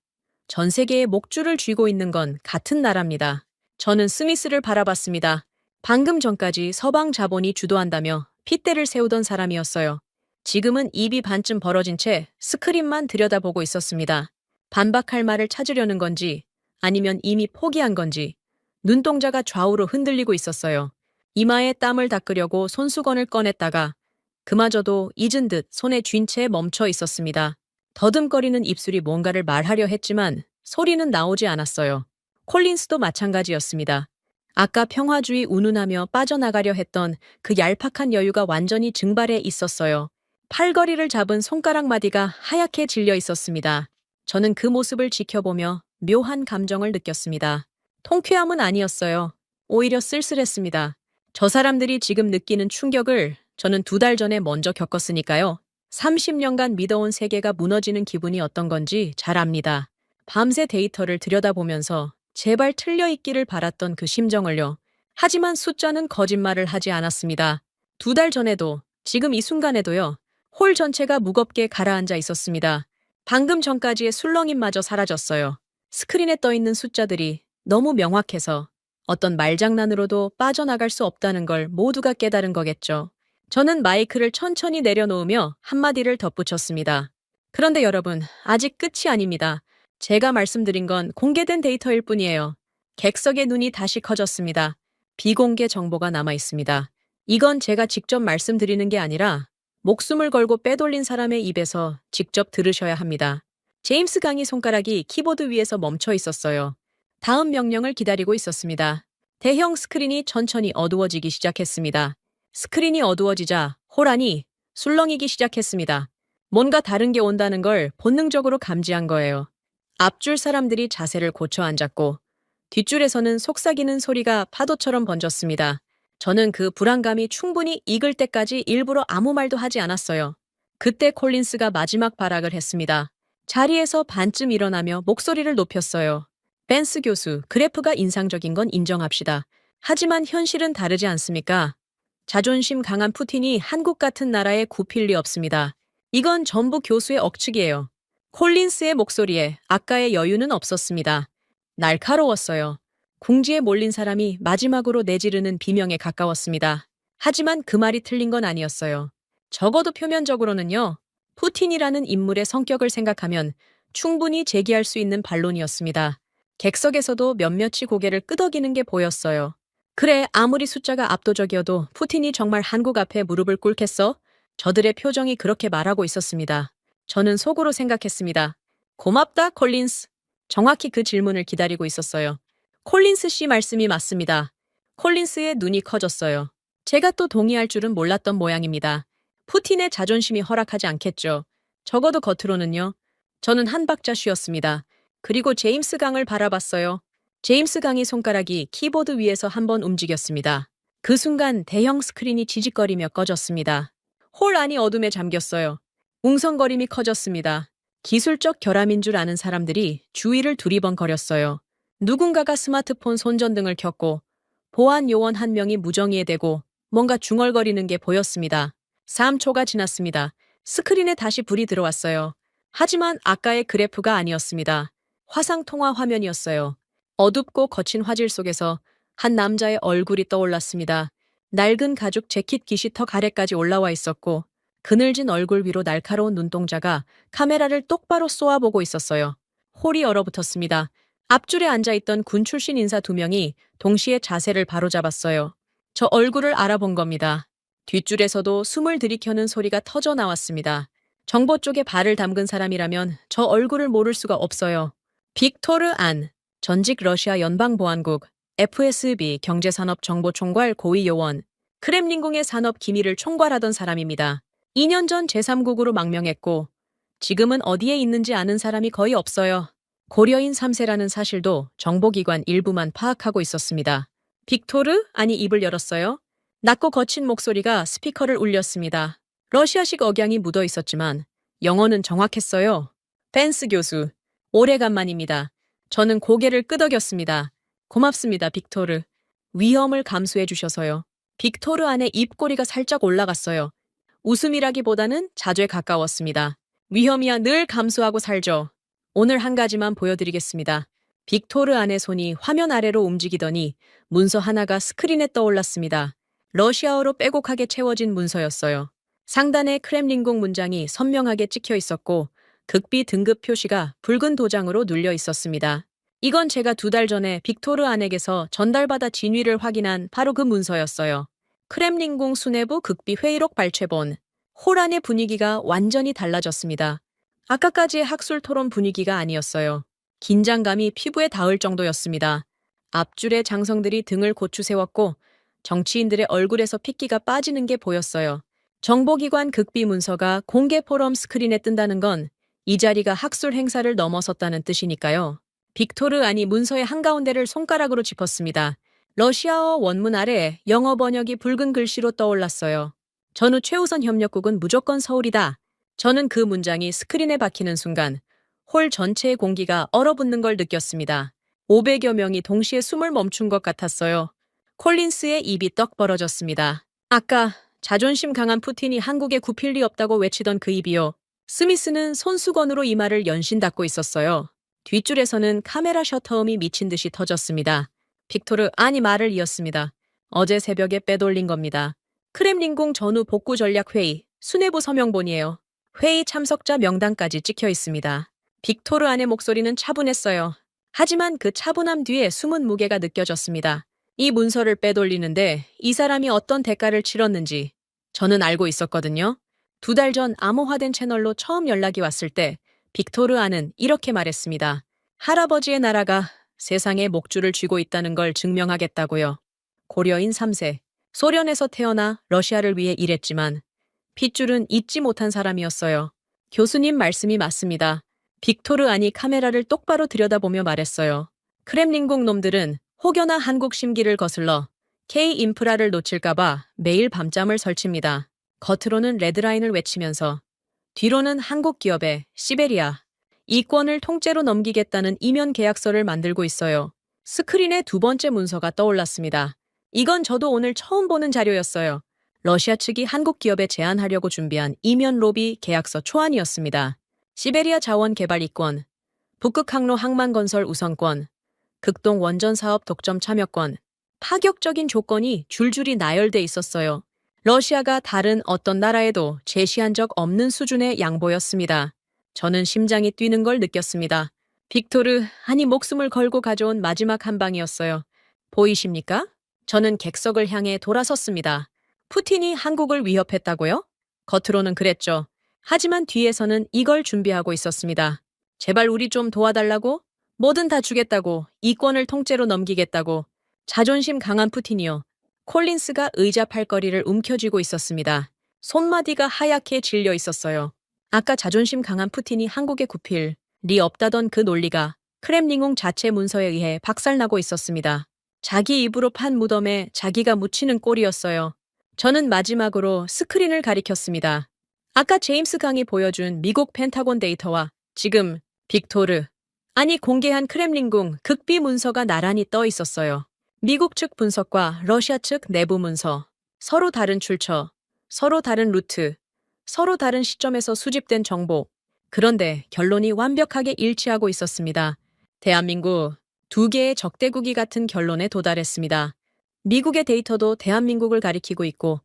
전 세계의 목줄을 쥐고 있는 건 같은 나라입니다. 저는 스미스를 바라봤습니다. 방금 전까지 서방 자본이 주도한다며 핏대를 세우던 사람이었어요. 지금은 입이 반쯤 벌어진 채 스크린만 들여다보고 있었습니다. 반박할 말을 찾으려는 건지 아니면 이미 포기한 건지 눈동자가 좌우로 흔들리고 있었어요. 이마에 땀을 닦으려고 손수건을 꺼냈다가 그마저도 잊은 듯 손에 쥔 채 멈춰 있었습니다. 더듬거리는 입술이 뭔가를 말하려 했지만 소리는 나오지 않았어요. 콜린스도 마찬가지였습니다. 아까 평화주의 운운하며 빠져나가려 했던 그 얄팍한 여유가 완전히 증발해 있었어요. 팔걸이를 잡은 손가락 마디가 하얗게 질려 있었습니다. 저는 그 모습을 지켜보며 묘한 감정을 느꼈습니다. 통쾌함은 아니었어요. 오히려 쓸쓸했습니다. 저 사람들이 지금 느끼는 충격을 저는 2달 전에 먼저 겪었으니까요. 30년간 믿어온 세계가 무너지는 기분이 어떤 건지 잘 압니다. 밤새 데이터를 들여다보면서 제발 틀려 있기를 바랐던 그 심정을요. 하지만 숫자는 거짓말을 하지 않았습니다. 2달 전에도, 지금 이 순간에도요. 홀 전체가 무겁게 가라앉아 있었습니다. 방금 전까지의 술렁임마저 사라졌어요. 스크린에 떠있는 숫자들이 너무 명확해서 어떤 말장난으로도 빠져나갈 수 없다는 걸 모두가 깨달은 거겠죠. 저는 마이크를 천천히 내려놓으며 한마디를 덧붙였습니다. 그런데 여러분, 아직 끝이 아닙니다. 제가 말씀드린 건 공개된 데이터일 뿐이에요. 객석의 눈이 다시 커졌습니다. 비공개 정보가 남아 있습니다. 이건 제가 직접 말씀드리는 게 아니라 목숨을 걸고 빼돌린 사람의 입에서 직접 들으셔야 합니다. 제임스 강의 손가락이 키보드 위에서 멈춰 있었어요. 다음 명령을 기다리고 있었습니다. 대형 스크린이 천천히 어두워지기 시작했습니다. 스크린이 어두워지자 홀 안이 술렁이기 시작했습니다. 뭔가 다른 게 온다는 걸 본능적으로 감지한 거예요. 앞줄 사람들이 자세를 고쳐 앉았고 뒷줄에서는 속삭이는 소리가 파도처럼 번졌습니다. 저는 그 불안감이 충분히 익을 때까지 일부러 아무 말도 하지 않았어요. 그때 콜린스가 마지막 발악을 했습니다. 자리에서 반쯤 일어나며 목소리를 높였어요. 벤스 교수, 그래프가 인상적인 건 인정합시다. 하지만 현실은 다르지 않습니까? 자존심 강한 푸틴이 한국 같은 나라에 굽힐 리 없습니다. 이건 전부 교수의 억측이에요. 콜린스의 목소리에 아까의 여유는 없었습니다. 날카로웠어요. 궁지에 몰린 사람이 마지막으로 내지르는 비명에 가까웠습니다. 하지만 그 말이 틀린 건 아니었어요. 적어도 표면적으로는요. 푸틴이라는 인물의 성격을 생각하면 충분히 제기할 수 있는 반론이었습니다. 객석에서도 몇몇이 고개를 끄덕이는 게 보였어요. 그래, 아무리 숫자가 압도적이어도 푸틴이 정말 한국 앞에 무릎을 꿇겠어? 저들의 표정이 그렇게 말하고 있었습니다. 저는 속으로 생각했습니다. 고맙다, 콜린스. 정확히 그 질문을 기다리고 있었어요. 콜린스 씨 말씀이 맞습니다. 콜린스의 눈이 커졌어요. 제가 또 동의할 줄은 몰랐던 모양입니다. 푸틴의 자존심이 허락하지 않겠죠. 적어도 겉으로는요. 저는 한 박자 쉬었습니다. 그리고 제임스 강을 바라봤어요. 제임스 강의 손가락이 키보드 위에서 한번 움직였습니다. 그 순간 대형 스크린이 지직거리며 꺼졌습니다. 홀 안이 어둠에 잠겼어요. 웅성거림이 커졌습니다. 기술적 결함인 줄 아는 사람들이 주위를 두리번거렸어요. 누군가가 스마트폰 손전등을 켰고 보안 요원 한 명이 무정의에 대고 뭔가 중얼거리는 게 보였습니다. 3초가 지났습니다. 스크린에 다시 불이 들어왔어요. 하지만 아까의 그래프가 아니었습니다. 화상통화 화면이었어요. 어둡고 거친 화질 속에서 한 남자의 얼굴이 떠올랐습니다. 낡은 가죽 재킷 깃이 턱 아래까지 올라와 있었고 그늘진 얼굴 위로 날카로운 눈동자가 카메라를 똑바로 쏘아보고 있었어요. 홀이 얼어붙었습니다. 앞줄에 앉아있던 군 출신 인사 2명이 동시에 자세를 바로잡았어요. 저 얼굴을 알아본 겁니다. 뒷줄에서도 숨을 들이켜는 소리가 터져 나왔습니다. 정보 쪽에 발을 담근 사람이라면 저 얼굴을 모를 수가 없어요. 빅토르 안, 전직 러시아 연방보안국, FSB 경제산업정보총괄 고위요원, 크렘린궁의 산업 기밀을 총괄하던 사람입니다. 2년 전 제3국으로 망명했고 지금은 어디에 있는지 아는 사람이 거의 없어요. 고려인 3세라는 사실도 정보기관 일부만 파악하고 있었습니다. 빅토르? 아니 입을 열었어요. 낮고 거친 목소리가 스피커를 울렸습니다. 러시아식 억양이 묻어 있었지만 영어는 정확했어요. 벤스 교수, 오래간만입니다. 저는 고개를 끄덕였습니다. 고맙습니다, 빅토르. 위험을 감수해 주셔서요. 빅토르 안에 입꼬리가 살짝 올라갔어요. 웃음이라기보다는 자주에 가까웠습니다. 위험이야 늘 감수하고 살죠. 오늘 한 가지만 보여드리겠습니다. 빅토르 안의 손이 화면 아래로 움직이더니 문서 하나가 스크린에 떠올랐습니다. 러시아어로 빼곡하게 채워진 문서였어요. 상단에 크렘린궁 문장이 선명하게 찍혀 있었고 극비 등급 표시가 붉은 도장으로 눌려 있었습니다. 이건 제가 2달 전에 빅토르 안에게서 전달받아 진위를 확인한 바로 그 문서였어요. 크렘린궁 수뇌부 극비 회의록 발췌본. 홀 안의 분위기가 완전히 달라졌습니다. 아까까지의 학술 토론 분위기가 아니었어요. 긴장감이 피부에 닿을 정도였습니다. 앞줄의 장성들이 등을 고추 세웠고 정치인들의 얼굴에서 핏기가 빠지는 게 보였어요. 정보기관 극비 문서가 공개 포럼 스크린에 뜬다는 건 이 자리가 학술 행사를 넘어섰다는 뜻이니까요. 빅토르 안이 문서의 한가운데를 손가락으로 짚었습니다. 러시아어 원문 아래 영어 번역이 붉은 글씨로 떠올랐어요. 전후 최우선 협력국은 무조건 서울이다. 저는 그 문장이 스크린에 박히는 순간 홀 전체의 공기가 얼어붙는 걸 느꼈습니다. 500여 명이 동시에 숨을 멈춘 것 같았어요. 콜린스의 입이 떡 벌어졌습니다. 아까 자존심 강한 푸틴이 한국에 굽힐 리 없다고 외치던 그 입이요. 스미스는 손수건으로 이마를 연신 닫고 있었어요. 뒷줄에서는 카메라 셔터음이 미친 듯이 터졌습니다. 빅토르 아니 말을 이었습니다. 어제 새벽에 빼돌린 겁니다. 크렘린궁 전후 복구 전략 회의, 수뇌부 서명본이에요. 회의 참석자 명단까지 찍혀 있습니다. 빅토르 안의 목소리는 차분했어요. 하지만 그 차분함 뒤에 숨은 무게가 느껴졌습니다. 이 문서를 빼돌리는데 이 사람이 어떤 대가를 치렀는지 저는 알고 있었거든요. 2달 전 암호화된 채널로 처음 연락이 왔을 때 빅토르 안은 이렇게 말했습니다. 할아버지의 나라가 세상에 목줄을 쥐고 있다는 걸 증명하겠다고요. 고려인 3세. 소련에서 태어나 러시아를 위해 일했지만 핏줄은 잊지 못한 사람이었어요. 교수님 말씀이 맞습니다. 빅토르 안이 카메라를 똑바로 들여다보며 말했어요. 크렘린궁 놈들은 혹여나 한국 심기를 거슬러 K-인프라를 놓칠까봐 매일 밤잠을 설칩니다. 겉으로는 레드라인을 외치면서 뒤로는 한국 기업에 시베리아, 이권을 통째로 넘기겠다는 이면 계약서를 만들고 있어요. 스크린에 2번째 문서가 떠올랐습니다. 이건 저도 오늘 처음 보는 자료였어요. 러시아 측이 한국 기업에 제안하려고 준비한 이면 로비 계약서 초안이었습니다. 시베리아 자원 개발 이권, 북극 항로 항만 건설 우선권, 극동 원전 사업 독점 참여권, 파격적인 조건이 줄줄이 나열돼 있었어요. 러시아가 다른 어떤 나라에도 제시한 적 없는 수준의 양보였습니다. 저는 심장이 뛰는 걸 느꼈습니다. 빅토르, 아니 목숨을 걸고 가져온 마지막 한 방이었어요. 보이십니까? 저는 객석을 향해 돌아섰습니다. 푸틴이 한국을 위협했다고요? 겉으로는 그랬죠. 하지만 뒤에서는 이걸 준비하고 있었습니다. 제발 우리 좀 도와달라고? 뭐든 다 주겠다고, 이권을 통째로 넘기겠다고. 자존심 강한 푸틴이요. 콜린스가 의자 팔걸이를 움켜쥐고 있었습니다. 손마디가 하얗게 질려 있었어요. 아까 자존심 강한 푸틴이 한국에 굽힐 리 없다던 그 논리가 크렘린궁 자체 문서에 의해 박살나고 있었습니다. 자기 입으로 판 무덤에 자기가 묻히는 꼴이었어요. 저는 마지막으로 스크린을 가리켰습니다. 아까 제임스 강이 보여준 미국 펜타곤 데이터와 지금 빅토르, 아니 공개한 크렘린궁 극비 문서가 나란히 떠 있었어요. 미국 측 분석과 러시아 측 내부 문서, 서로 다른 출처, 서로 다른 루트, 서로 다른 시점에서 수집된 정보. 그런데 결론이 완벽하게 일치하고 있었습니다. 대한민국 2개의 적대국이 같은 결론에 도달했습니다. 미국의 데이터도 대한민국을 가리키고 있고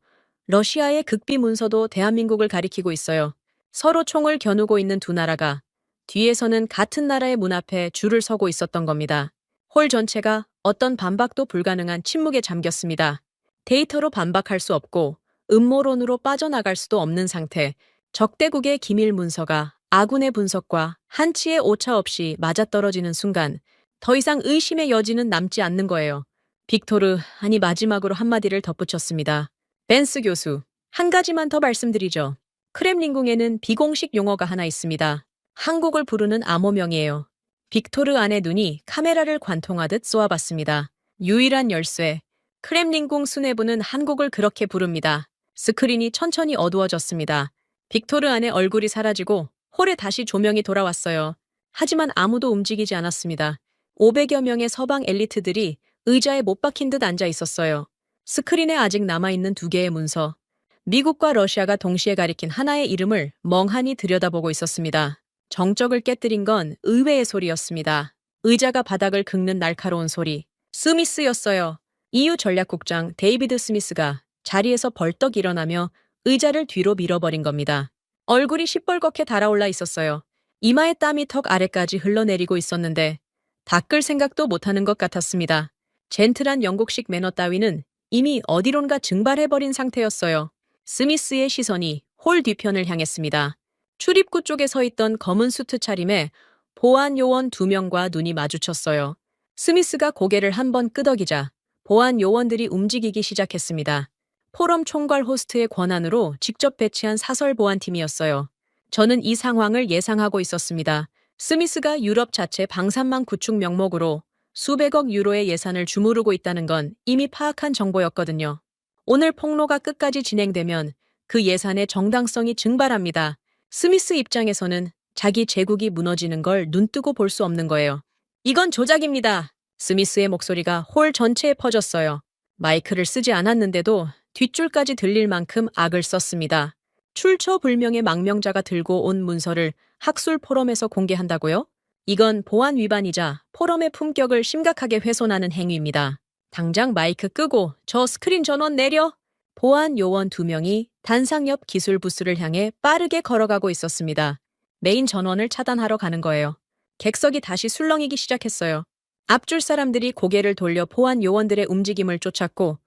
러시아의 극비 문서도 대한민국을 가리키고 있어요. 서로 총을 겨누고 있는 두 나라가 뒤에서는 같은 나라의 문 앞에 줄을 서고 있었던 겁니다. 홀 전체가 어떤 반박도 불가능한 침묵에 잠겼습니다. 데이터로 반박할 수 없고 음모론으로 빠져나갈 수도 없는 상태. 적대국의 기밀 문서가 아군의 분석과 한치의 오차 없이 맞아떨어지는 순간 더 이상 의심의 여지는 남지 않는 거예요. 빅토르, 아니 마지막으로 한마디를 덧붙였습니다. 벤스 교수, 한 가지만 더 말씀드리죠. 크렘린궁에는 비공식 용어가 하나 있습니다. 한국을 부르는 암호명이에요. 빅토르 안의 눈이 카메라를 관통하듯 쏘아봤습니다. 유일한 열쇠. 크렘린궁 수뇌부는 한국을 그렇게 부릅니다. 스크린이 천천히 어두워졌습니다. 빅토르 안의 얼굴이 사라지고 홀에 다시 조명이 돌아왔어요. 하지만 아무도 움직이지 않았습니다. 500여 명의 서방 엘리트들이 의자에 못 박힌 듯 앉아 있었어요. 스크린에 아직 남아있는 2개의 문서. 미국과 러시아가 동시에 가리킨 하나의 이름을 멍하니 들여다보고 있었습니다. 정적을 깨뜨린 건 의외의 소리였습니다. 의자가 바닥을 긁는 날카로운 소리. 스미스였어요. EU 전략국장 데이비드 스미스가 자리에서 벌떡 일어나며 의자를 뒤로 밀어버린 겁니다. 얼굴이 시뻘겋게 달아올라 있었어요. 이마에 땀이 턱 아래까지 흘러내리고 있었는데 닦을 생각도 못하는 것 같았습니다. 젠틀한 영국식 매너 따위는 이미 어디론가 증발해버린 상태였어요. 스미스의 시선이 홀 뒤편을 향했습니다. 출입구 쪽에 서 있던 검은 수트 차림에 보안 요원 2명과 눈이 마주쳤어요. 스미스가 고개를 한번 끄덕이자 보안 요원들이 움직이기 시작했습니다. 포럼 총괄 호스트의 권한으로 직접 배치한 사설 보안팀이었어요. 저는 이 상황을 예상하고 있었습니다. 스미스가 유럽 자체 방산망 구축 명목으로 수백억 유로의 예산을 주무르고 있다는 건 이미 파악한 정보였거든요. 오늘 폭로가 끝까지 진행되면 그 예산의 정당성이 증발합니다. 스미스 입장에서는 자기 제국이 무너지는 걸 눈뜨고 볼 수 없는 거예요. 이건 조작입니다. 스미스의 목소리가 홀 전체에 퍼졌어요. 마이크를 쓰지 않았는데도 뒷줄까지 들릴 만큼 악을 썼습니다. 출처불명의 망명자가 들고 온 문서를 학술 포럼에서 공개한다고요? 이건 보안 위반이자 포럼의 품격을 심각하게 훼손하는 행위입니다. 당장 마이크 끄고 저 스크린 전원 내려! 보안 요원 2명이 단상 옆 기술 부스를 향해 빠르게 걸어가고 있었습니다. 메인 전원을 차단하러 가는 거예요. 객석이 다시 술렁이기 시작했어요. 앞줄 사람들이 고개를 돌려 보안 요원들의 움직임을 쫓았고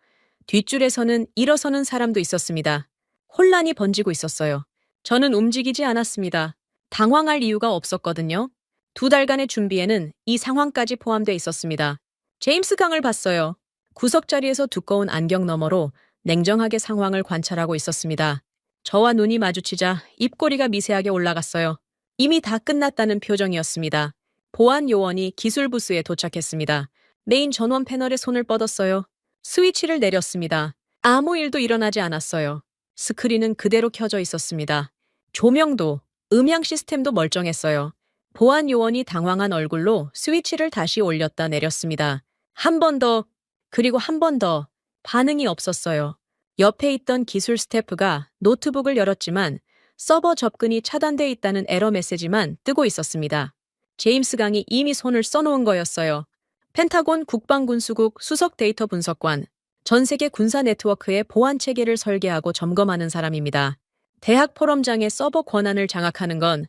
뒷줄에서는 일어서는 사람도 있었습니다. 혼란이 번지고 있었어요. 저는 움직이지 않았습니다. 당황할 이유가 없었거든요. 2달간의 준비에는 이 상황까지 포함돼 있었습니다. 제임스 강을 봤어요. 구석 자리에서 두꺼운 안경 너머로 냉정하게 상황을 관찰하고 있었습니다. 저와 눈이 마주치자 입꼬리가 미세하게 올라갔어요. 이미 다 끝났다는 표정이었습니다. 보안 요원이 기술 부스에 도착했습니다. 메인 전원 패널에 손을 뻗었어요. 스위치를 내렸습니다. 아무 일도 일어나지 않았어요. 스크린은 그대로 켜져 있었습니다. 조명도, 음향 시스템도 멀쩡했어요. 보안 요원이 당황한 얼굴로 스위치를 다시 올렸다 내렸습니다. 한 번 더, 그리고 한 번 더. 반응이 없었어요. 옆에 있던 기술 스태프가 노트북을 열었지만 서버 접근이 차단돼 있다는 에러 메시지만 뜨고 있었습니다. 제임스 강이 이미 손을 써놓은 거였어요. 펜타곤 국방군수국 수석 데이터 분석관, 전 세계 군사 네트워크의 보안 체계를 설계하고 점검하는 사람입니다. 대학 포럼장의 서버 권한을 장악하는 건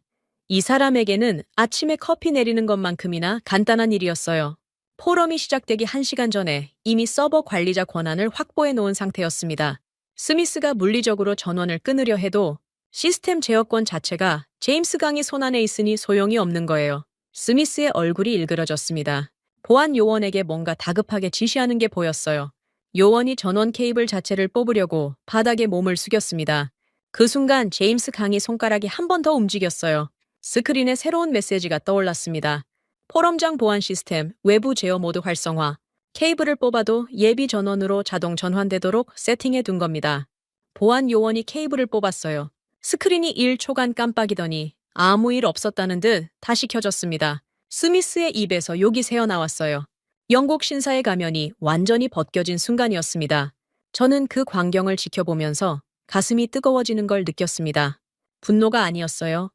이 사람에게는 아침에 커피 내리는 것만큼이나 간단한 일이었어요. 포럼이 시작되기 1시간 전에 이미 서버 관리자 권한을 확보해 놓은 상태였습니다. 스미스가 물리적으로 전원을 끊으려 해도 시스템 제어권 자체가 제임스 강의 손안에 있으니 소용이 없는 거예요. 스미스의 얼굴이 일그러졌습니다. 보안 요원에게 뭔가 다급하게 지시하는 게 보였어요. 요원이 전원 케이블 자체를 뽑으려고 바닥에 몸을 숙였습니다. 그 순간 제임스 강의 손가락이 한 번 더 움직였어요. 스크린에 새로운 메시지가 떠올랐습니다. 포럼장 보안 시스템 외부 제어 모드 활성화. 케이블을 뽑아도 예비 전원으로 자동 전환되도록 세팅해 둔 겁니다. 보안 요원이 케이블을 뽑았어요. 스크린이 1초간 깜빡이더니 아무 일 없었다는 듯 다시 켜졌습니다. 스미스의 입에서 욕이 새어나왔어요. 영국 신사의 가면이 완전히 벗겨진 순간이었습니다. 저는 그 광경을 지켜보면서 가슴이 뜨거워지는 걸 느꼈습니다. 분노가 아니었어요.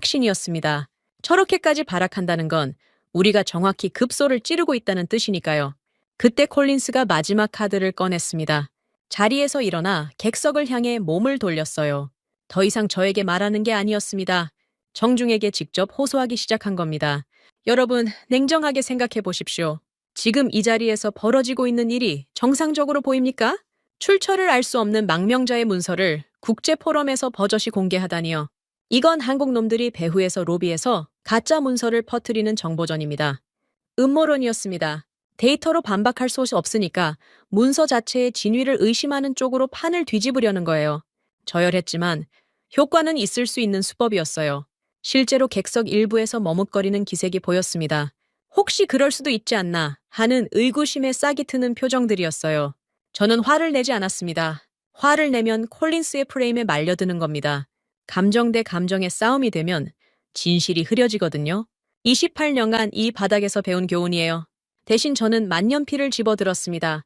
확신이었습니다. 저렇게까지 발악한다는 건 우리가 정확히 급소를 찌르고 있다는 뜻이니까요. 그때 콜린스가 마지막 카드를 꺼냈습니다. 자리에서 일어나 객석을 향해 몸을 돌렸어요. 더 이상 저에게 말하는 게 아니었습니다. 정중에게 직접 호소하기 시작한 겁니다. 여러분, 냉정하게 생각해 보십시오. 지금 이 자리에서 벌어지고 있는 일이 정상적으로 보입니까? 출처를 알 수 없는 망명자의 문서를 국제 포럼에서 버젓이 공개하다니요. 이건 한국 놈들이 배후에서 로비해서 가짜 문서를 퍼뜨리는 정보전입니다. 음모론이었습니다. 데이터로 반박할 수 없으니까 문서 자체의 진위를 의심하는 쪽으로 판을 뒤집으려는 거예요. 저열했지만 효과는 있을 수 있는 수법이었어요. 실제로 객석 일부에서 머뭇거리는 기색이 보였습니다. 혹시 그럴 수도 있지 않나 하는 의구심에 싹이 트는 표정들이었어요. 저는 화를 내지 않았습니다. 화를 내면 콜린스의 프레임에 말려드는 겁니다. 감정 대 감정의 싸움이 되면 진실이 흐려지거든요. 28년간 이 바닥에서 배운 교훈이에요. 대신 저는 만년필을 집어들었습니다.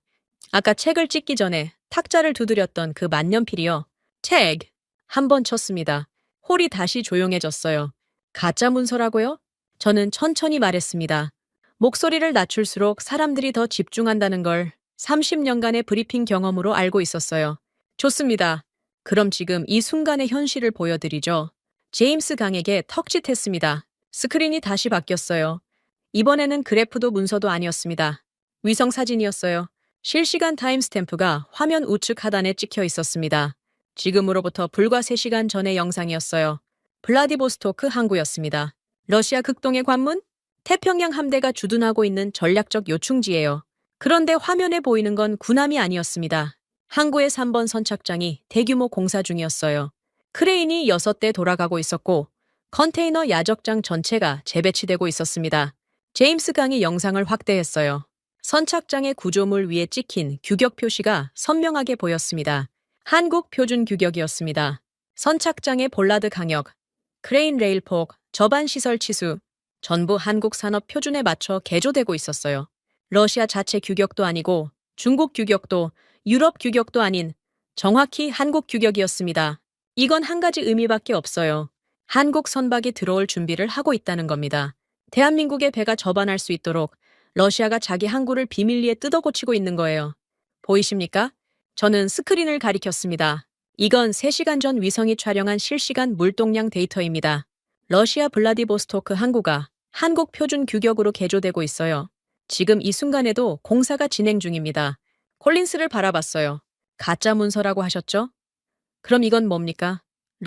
아까 책을 찍기 전에 탁자를 두드렸던 그 만년필이요. 책! 한 번 쳤습니다. 홀이 다시 조용해졌어요. 가짜 문서라고요? 저는 천천히 말했습니다. 목소리를 낮출수록 사람들이 더 집중한다는 걸 30년간의 브리핑 경험으로 알고 있었어요. 좋습니다. 그럼 지금 이 순간의 현실을 보여드리죠. 제임스 강에게 턱짓했습니다. 스크린이 다시 바뀌었어요. 이번에는 그래프도 문서도 아니었습니다. 위성 사진이었어요. 실시간 타임스탬프가 화면 우측 하단에 찍혀 있었습니다. 지금으로부터 불과 3시간 전의 영상이었어요. 블라디보스토크 항구였습니다. 러시아 극동의 관문? 태평양 함대가 주둔하고 있는 전략적 요충지예요. 그런데 화면에 보이는 건 군함이 아니었습니다. 항구의 3번 선착장이 대규모 공사 중이었어요. 크레인이 6대 돌아가고 있었고 컨테이너 야적장 전체가 재배치되고 있었습니다. 제임스 강이 영상을 확대했어요. 선착장의 구조물 위에 찍힌 규격 표시가 선명하게 보였습니다. 한국 표준 규격이었습니다. 선착장의 볼라드 강역, 크레인 레일폭, 저반 시설 치수, 전부 한국 산업 표준에 맞춰 개조되고 있었어요. 러시아 자체 규격도 아니고 중국 규격도 유럽 규격도 아닌 정확히 한국 규격이었습니다. 이건 한 가지 의미밖에 없어요. 한국 선박이 들어올 준비를 하고 있다는 겁니다. 대한민국의 배가 접안할 수 있도록 러시아가 자기 항구를 비밀리에 뜯어고치고 있는 거예요. 보이십니까? 저는 스크린을 가리켰습니다. 이건 3시간 전 위성이 촬영한 실시간 물동량 데이터입니다. 러시아 블라디보스토크 항구가 한국 표준 규격으로 개조되고 있어요. 지금 이 순간에도 공사가 진행 중입니다. 콜린스를 바라봤어요. 가짜 문서라고 하셨죠? 그럼 이건 뭡니까?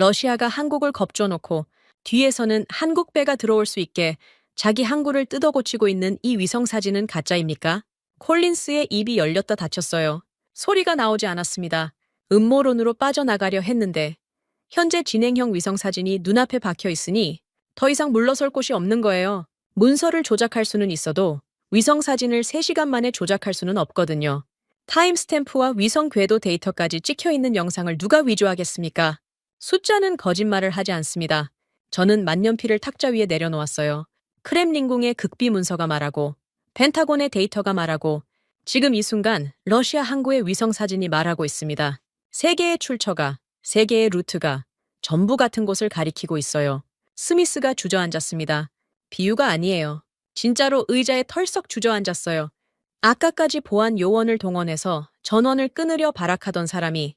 러시아가 한국을 겁줘놓고 뒤에서는 한국 배가 들어올 수 있게 자기 항구를 뜯어고치고 있는 이 위성사진은 가짜입니까? 콜린스의 입이 열렸다 닫혔어요. 소리가 나오지 않았습니다. 음모론으로 빠져나가려 했는데 현재 진행형 위성사진이 눈앞에 박혀 있으니 더 이상 물러설 곳이 없는 거예요. 문서를 조작할 수는 있어도 위성사진을 3시간 만에 조작할 수는 없거든요. 타임스탬프와 위성 궤도 데이터까지 찍혀 있는 영상을 누가 위조하겠습니까? 숫자는 거짓말을 하지 않습니다. 저는 만년필을 탁자 위에 내려놓았어요. 크렘린궁의 극비 문서가 말하고 펜타곤의 데이터가 말하고 지금 이 순간 러시아 항구의 위성사진이 말하고 있습니다. 세 개의 출처가, 세 개의 루트가 전부 같은 곳을 가리키고 있어요. 스미스가 주저앉았습니다. 비유가 아니에요. 진짜로 의자에 털썩 주저앉았어요. 아까까지 보안 요원을 동원해서 전원을 끊으려 발악하던 사람이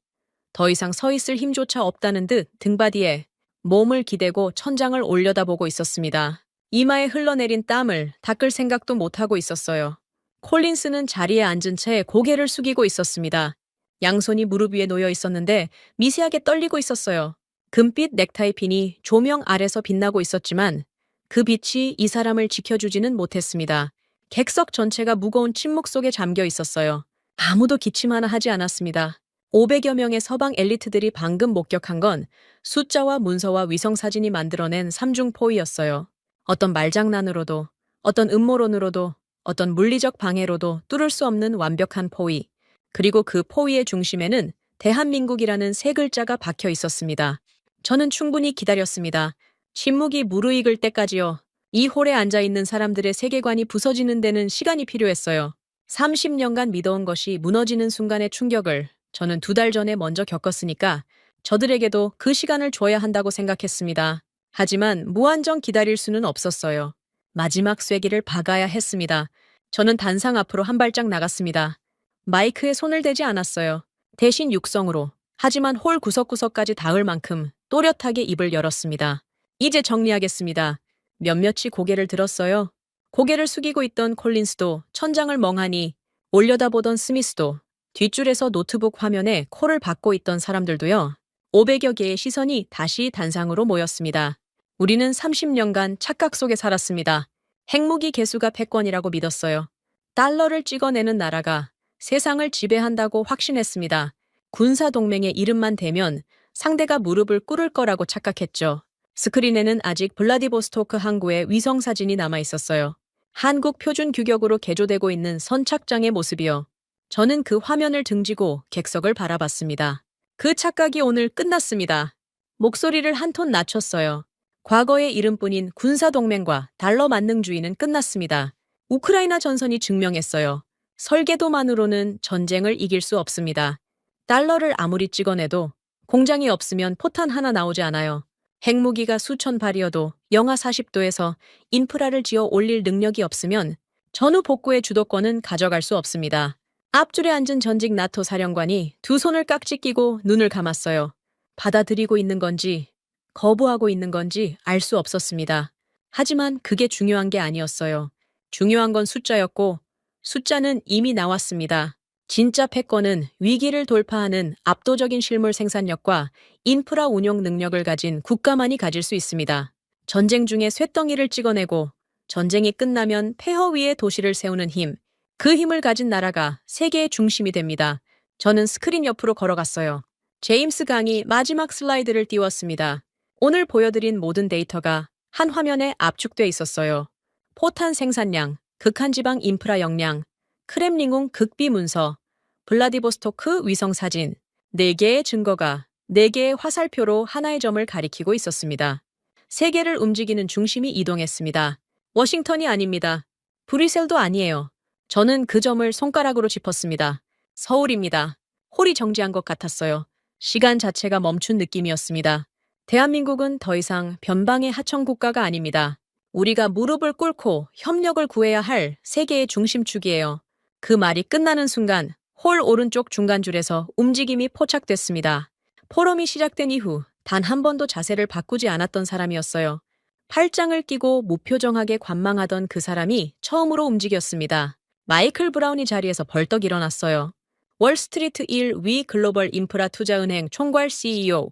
더 이상 서 있을 힘조차 없다는 듯 등바디에 몸을 기대고 천장을 올려다보고 있었습니다. 이마에 흘러내린 땀을 닦을 생각도 못하고 있었어요. 콜린스는 자리에 앉은 채 고개를 숙이고 있었습니다. 양손이 무릎 위에 놓여 있었는데 미세하게 떨리고 있었어요. 금빛 넥타이 핀이 조명 아래서 빛나고 있었지만 그 빛이 이 사람을 지켜주지는 못했습니다. 객석 전체가 무거운 침묵 속에 잠겨 있었어요. 아무도 기침 하나 하지 않았습니다. 500여 명의 서방 엘리트들이 방금 목격한 건 숫자와 문서와 위성사진이 만들어낸 삼중포위였어요. 어떤 말장난으로도, 어떤 음모론으로도, 어떤 물리적 방해로도 뚫을 수 없는 완벽한 포위. 그리고 그 포위의 중심에는 대한민국이라는 세 글자가 박혀 있었습니다. 저는 충분히 기다렸습니다. 침묵이 무르익을 때까지요. 이 홀에 앉아있는 사람들의 세계관이 부서지는 데는 시간이 필요했어요. 30년간 믿어온 것이 무너지는 순간의 충격을 저는 2달 전에 먼저 겪었으니까 저들에게도 그 시간을 줘야 한다고 생각했습니다. 하지만 무한정 기다릴 수는 없었어요. 마지막 쐐기를 박아야 했습니다. 저는 단상 앞으로 한 발짝 나갔습니다. 마이크에 손을 대지 않았어요. 대신 육성으로. 하지만 홀 구석구석까지 닿을 만큼 또렷하게 입을 열었습니다. 이제 정리하겠습니다. 몇몇이 고개를 들었어요. 고개를 숙이고 있던 콜린스도 천장을 멍하니 올려다보던 스미스도 뒷줄에서 노트북 화면에 코를 박고 있던 사람들도요. 500여 개의 시선이 다시 단상으로 모였습니다. 우리는 30년간 착각 속에 살았습니다. 핵무기 개수가 패권이라고 믿었어요. 달러를 찍어내는 나라가 세상을 지배한다고 확신했습니다. 군사동맹의 이름만 대면 상대가 무릎을 꿇을 거라고 착각했죠. 스크린에는 아직 블라디보스토크 항구의 위성사진이 남아있었어요. 한국 표준 규격으로 개조되고 있는 선착장의 모습이요. 저는 그 화면을 등지고 객석을 바라봤습니다. 그 착각이 오늘 끝났습니다. 목소리를 한 톤 낮췄어요. 과거의 이름뿐인 군사동맹과 달러 만능주의는 끝났습니다. 우크라이나 전선이 증명했어요. 설계도만으로는 전쟁을 이길 수 없습니다. 달러를 아무리 찍어내도 공장이 없으면 포탄 하나 나오지 않아요. 핵무기가 수천 발이어도 영하 40도에서 인프라를 지어 올릴 능력이 없으면 전후 복구의 주도권은 가져갈 수 없습니다. 앞줄에 앉은 전직 나토 사령관이 두 손을 깍지 끼고 눈을 감았어요. 받아들이고 있는 건지 거부하고 있는 건지 알 수 없었습니다. 하지만 그게 중요한 게 아니었어요. 중요한 건 숫자였고 숫자는 이미 나왔습니다. 진짜 패권은 위기를 돌파하는 압도적인 실물 생산력과 인프라 운용 능력을 가진 국가만이 가질 수 있습니다. 전쟁 중에 쇳덩이를 찍어내고 전쟁이 끝나면 폐허 위에 도시를 세우는 힘, 그 힘을 가진 나라가 세계의 중심이 됩니다. 저는 스크린 옆으로 걸어갔어요. 제임스 강이 마지막 슬라이드를 띄웠습니다. 오늘 보여드린 모든 데이터가 한 화면에 압축돼 있었어요. 포탄 생산량, 극한지방 인프라 역량, 크렘린궁 극비 문서, 블라디보스토크 위성사진, 4개의 증거가 4개의 화살표로 하나의 점을 가리키고 있었습니다. 세계를 움직이는 중심이 이동했습니다. 워싱턴이 아닙니다. 브뤼셀도 아니에요. 저는 그 점을 손가락으로 짚었습니다. 서울입니다. 홀이 정지한 것 같았어요. 시간 자체가 멈춘 느낌이었습니다. 대한민국은 더 이상 변방의 하청 국가가 아닙니다. 우리가 무릎을 꿇고 협력을 구해야 할 세계의 중심축이에요. 그 말이 끝나는 순간 홀 오른쪽 중간줄에서 움직임이 포착됐습니다. 포럼이 시작된 이후 단 한 번도 자세를 바꾸지 않았던 사람이었어요. 팔짱을 끼고 무표정하게 관망하던 그 사람이 처음으로 움직였습니다. 마이클 브라운이 자리에서 벌떡 일어났어요. 월스트리트 1위 글로벌 인프라 투자은행 총괄 CEO.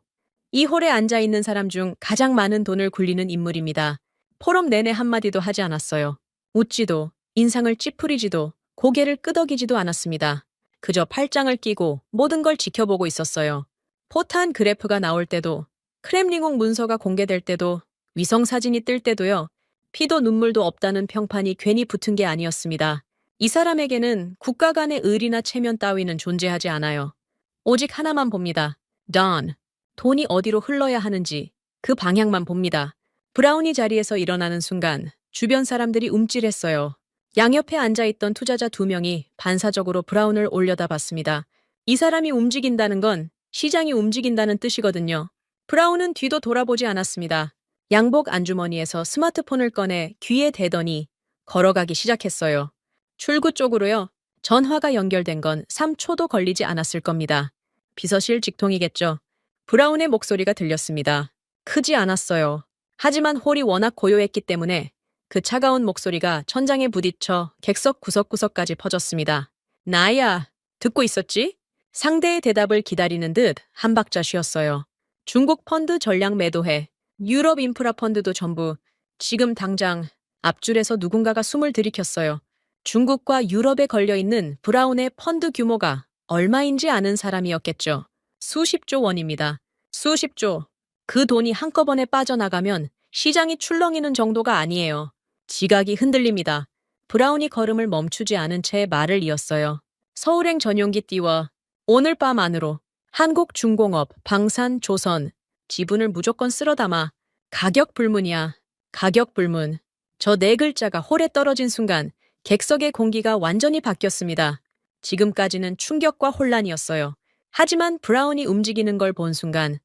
이 홀에 앉아 있는 사람 중 가장 많은 돈을 굴리는 인물입니다. 포럼 내내 한마디도 하지 않았어요. 웃지도, 인상을 찌푸리지도, 고개를 끄덕이지도 않았습니다. 그저 팔짱을 끼고 모든 걸 지켜보고 있었어요. 포탄 그래프가 나올 때도, 크렘링궁 문서가 공개될 때도, 위성사진이 뜰 때도요. 피도 눈물도 없다는 평판이 괜히 붙은 게 아니었습니다. 이 사람에게는 국가 간의 의리나 체면 따위는 존재하지 않아요. 오직 하나만 봅니다. Don. 돈이 어디로 흘러야 하는지 그 방향만 봅니다. 브라운이 자리에서 일어나는 순간 주변 사람들이 움찔했어요. 양옆에 앉아있던 투자자 2명이 반사적으로 브라운을 올려다봤습니다. 이 사람이 움직인다는 건 시장이 움직인다는 뜻이거든요. 브라운은 뒤도 돌아보지 않았습니다. 양복 안주머니에서 스마트폰을 꺼내 귀에 대더니 걸어가기 시작했어요. 출구 쪽으로요. 전화가 연결된 건 3초도 걸리지 않았을 겁니다. 비서실 직통이겠죠. 브라운의 목소리가 들렸습니다. 크지 않았어요. 하지만 홀이 워낙 고요했기 때문에 그 차가운 목소리가 천장에 부딪혀 객석 구석구석까지 퍼졌습니다. 나야, 듣고 있었지? 상대의 대답을 기다리는 듯 한 박자 쉬었어요. 중국 펀드 전략 매도해. 유럽 인프라 펀드도 전부. 지금 당장 앞줄에서 누군가가 숨을 들이켰어요. 중국과 유럽에 걸려있는 브라운의 펀드 규모가 얼마인지 아는 사람이었겠죠. 수십조 원입니다. 수십조. 그 돈이 한꺼번에 빠져나가면 시장이 출렁이는 정도가 아니에요. 지각이 흔들립니다. 브라운이 걸음을 멈추지 않은 채 말을 이었어요. 서울행 전용기 띄워. 오늘 밤 안으로. 한국중공업, 방산, 조선. 지분을 무조건 쓸어 담아. 가격 불문이야. 가격 불문. 저 네 글자가 홀에 떨어진 순간 객석의 공기가 완전히 바뀌었습니다. 지금까지는 충격과 혼란이었어요. 하지만 브라운이 움직이는 걸 본 순간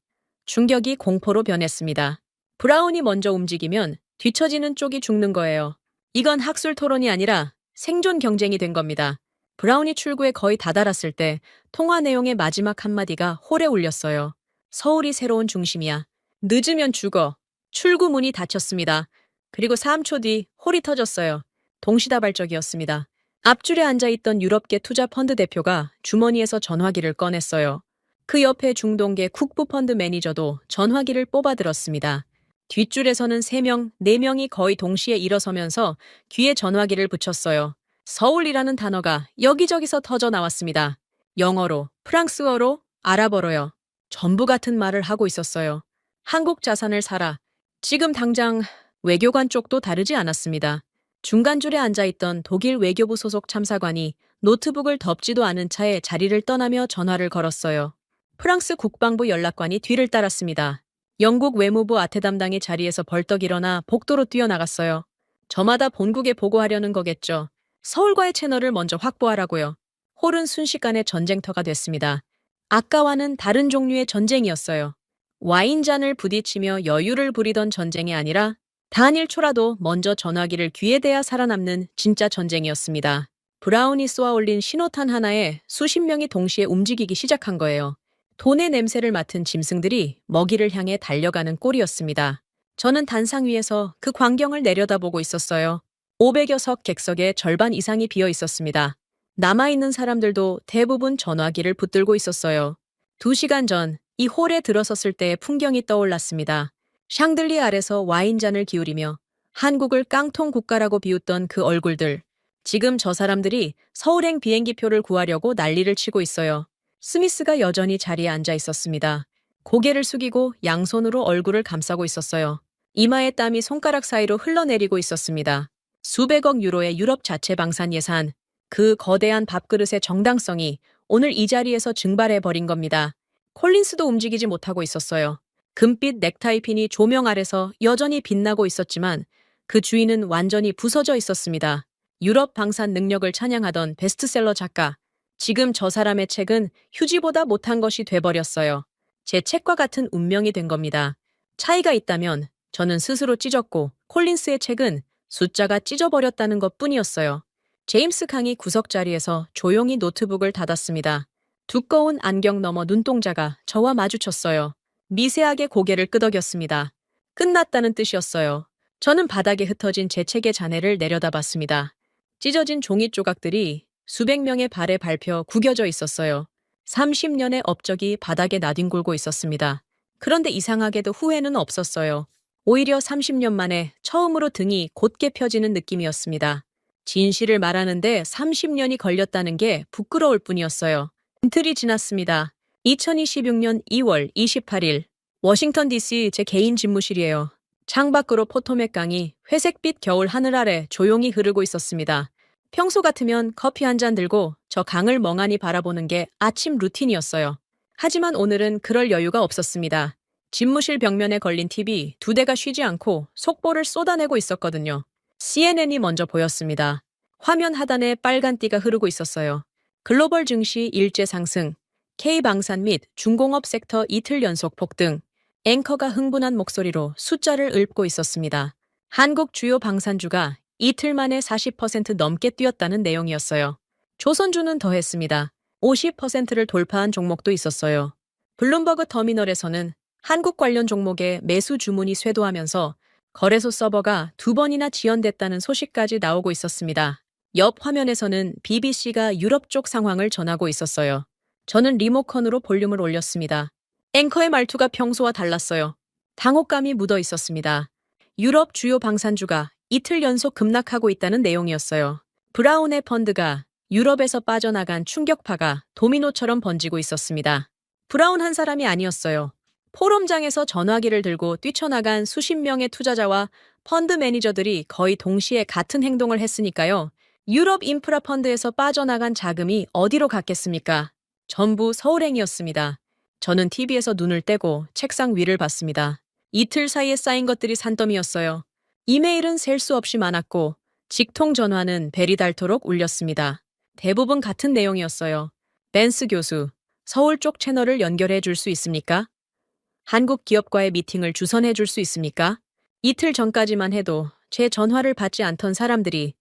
충격이 공포로 변했습니다. 브라운이 먼저 움직이면 뒤처지는 쪽이 죽는 거예요. 이건 학술 토론이 아니라 생존 경쟁이 된 겁니다. 브라운이 출구에 거의 다다랐을 때 통화 내용의 마지막 한마디가 홀에 울렸어요. 서울이 새로운 중심이야. 늦으면 죽어. 출구 문이 닫혔습니다. 그리고 3초 뒤 홀이 터졌어요. 동시다발적이었습니다. 앞줄에 앉아있던 유럽계 투자 펀드 대표가 주머니에서 전화기를 꺼냈어요. 그 옆에 중동계 국부 펀드 매니저도 전화기를 뽑아들었습니다. 뒷줄에서는 3명, 4명이 거의 동시에 일어서면서 귀에 전화기를 붙였어요. 서울이라는 단어가 여기저기서 터져 나왔습니다. 영어로, 프랑스어로, 아랍어로요. 전부 같은 말을 하고 있었어요. 한국 자산을 사라. 지금 당장. 외교관 쪽도 다르지 않았습니다. 중간줄에 앉아있던 독일 외교부 소속 참사관이 노트북을 덮지도 않은 차에 자리를 떠나며 전화를 걸었어요. 프랑스 국방부 연락관이 뒤를 따랐습니다. 영국 외무부 아태 담당이 자리에서 벌떡 일어나 복도로 뛰어나갔어요. 저마다 본국에 보고하려는 거겠죠. 서울과의 채널을 먼저 확보하라고요. 홀은 순식간에 전쟁터가 됐습니다. 아까와는 다른 종류의 전쟁이었어요. 와인잔을 부딪히며 여유를 부리던 전쟁이 아니라 단 1초라도 먼저 전화기를 귀에 대야 살아남는 진짜 전쟁이었습니다. 브라운이 쏘아올린 신호탄 하나에 수십 명이 동시에 움직이기 시작한 거예요. 돈의 냄새를 맡은 짐승들이 먹이를 향해 달려가는 꼴이었습니다. 저는 단상 위에서 그 광경을 내려다보고 있었어요. 500여 석 객석의 절반 이상이 비어 있었습니다. 남아있는 사람들도 대부분 전화기를 붙들고 있었어요. 2시간 전 이 홀에 들어섰을 때의 풍경이 떠올랐습니다. 샹들리 아래서 와인잔을 기울이며 한국을 깡통 국가라고 비웃던 그 얼굴들. 지금 저 사람들이 서울행 비행기표를 구하려고 난리를 치고 있어요. 스미스가 여전히 자리에 앉아 있었습니다. 고개를 숙이고 양손으로 얼굴을 감싸고 있었어요. 이마의 땀이 손가락 사이로 흘러내리고 있었습니다. 수백억 유로의 유럽 자체 방산 예산, 그 거대한 밥그릇의 정당성이 오늘 이 자리에서 증발해버린 겁니다. 콜린스도 움직이지 못하고 있었어요. 금빛 넥타이핀이 조명 아래서 여전히 빛나고 있었지만 그 주인은 완전히 부서져 있었습니다. 유럽 방산 능력을 찬양하던 베스트셀러 작가. 지금 저 사람의 책은 휴지보다 못한 것이 돼버렸어요. 제 책과 같은 운명이 된 겁니다. 차이가 있다면 저는 스스로 찢었고 콜린스의 책은 숫자가 찢어버렸다는 것뿐이었어요. 제임스 강이 구석자리에서 조용히 노트북을 닫았습니다. 두꺼운 안경 너머 눈동자가 저와 마주쳤어요. 미세하게 고개를 끄덕였습니다. 끝났다는 뜻이었어요. 저는 바닥에 흩어진 제 책의 잔해를 내려다봤습니다. 찢어진 종이 조각들이 수백 명의 발에 밟혀 구겨져 있었어요. 30년의 업적이 바닥에 나뒹굴고 있었습니다. 그런데 이상하게도 후회는 없었어요. 오히려 30년 만에 처음으로 등이 곧게 펴지는 느낌이었습니다. 진실을 말하는데 30년이 걸렸다는 게 부끄러울 뿐이었어요. 이틀이 지났습니다. 2026년 2월 28일 워싱턴 DC 제 개인 집무실이에요. 창밖으로 포토맥 강이 회색빛 겨울 하늘 아래 조용히 흐르고 있었습니다. 평소 같으면 커피 한 잔 들고 저 강을 멍하니 바라보는 게 아침 루틴이었어요. 하지만 오늘은 그럴 여유가 없었습니다. 집무실 벽면에 걸린 TV 2대가 쉬지 않고 속보를 쏟아내고 있었거든요. CNN이 먼저 보였습니다. 화면 하단에 빨간 띠가 흐르고 있었어요. 글로벌 증시 일제 상승, K방산 및 중공업 섹터 이틀 연속 폭등, 앵커가 흥분한 목소리로 숫자를 읊고 있었습니다. 한국 주요 방산주가 이틀 만에 40% 넘게 뛰었다는 내용이었어요. 조선주는 더했습니다. 50%를 돌파한 종목도 있었어요. 블룸버그 터미널에서는 한국 관련 종목의 매수 주문이 쇄도하면서 거래소 서버가 2번이나 지연됐다는 소식까지 나오고 있었습니다. 옆 화면에서는 BBC가 유럽 쪽 상황을 전하고 있었어요. 저는 리모컨으로 볼륨을 올렸습니다. 앵커의 말투가 평소와 달랐어요. 당혹감이 묻어 있었습니다. 유럽 주요 방산주가 이틀 연속 급락하고 있다는 내용이었어요. 브라운의 펀드가 유럽에서 빠져나간 충격파가 도미노처럼 번지고 있었습니다. 브라운 한 사람이 아니었어요. 포럼장에서 전화기를 들고 뛰쳐나간 수십 명의 투자자와 펀드 매니저들이 거의 동시에 같은 행동을 했으니까요. 유럽 인프라 펀드에서 빠져나간 자금이 어디로 갔겠습니까? 전부 서울행이었습니다. 저는 TV에서 눈을 떼고 책상 위를 봤습니다. 이틀 사이에 쌓인 것들이 산더미였어요. 이메일은 셀 수 없이 많았고 직통 전화는 벨이 닳도록 울렸습니다. 대부분 같은 내용이었어요. 벤스 교수, 서울 쪽 채널을 연결해 줄 수 있습니까? 한국 기업과의 미팅을 주선해 줄 수 있습니까? 이틀 전까지만 해도 제 전화를 받지 않던 사람들이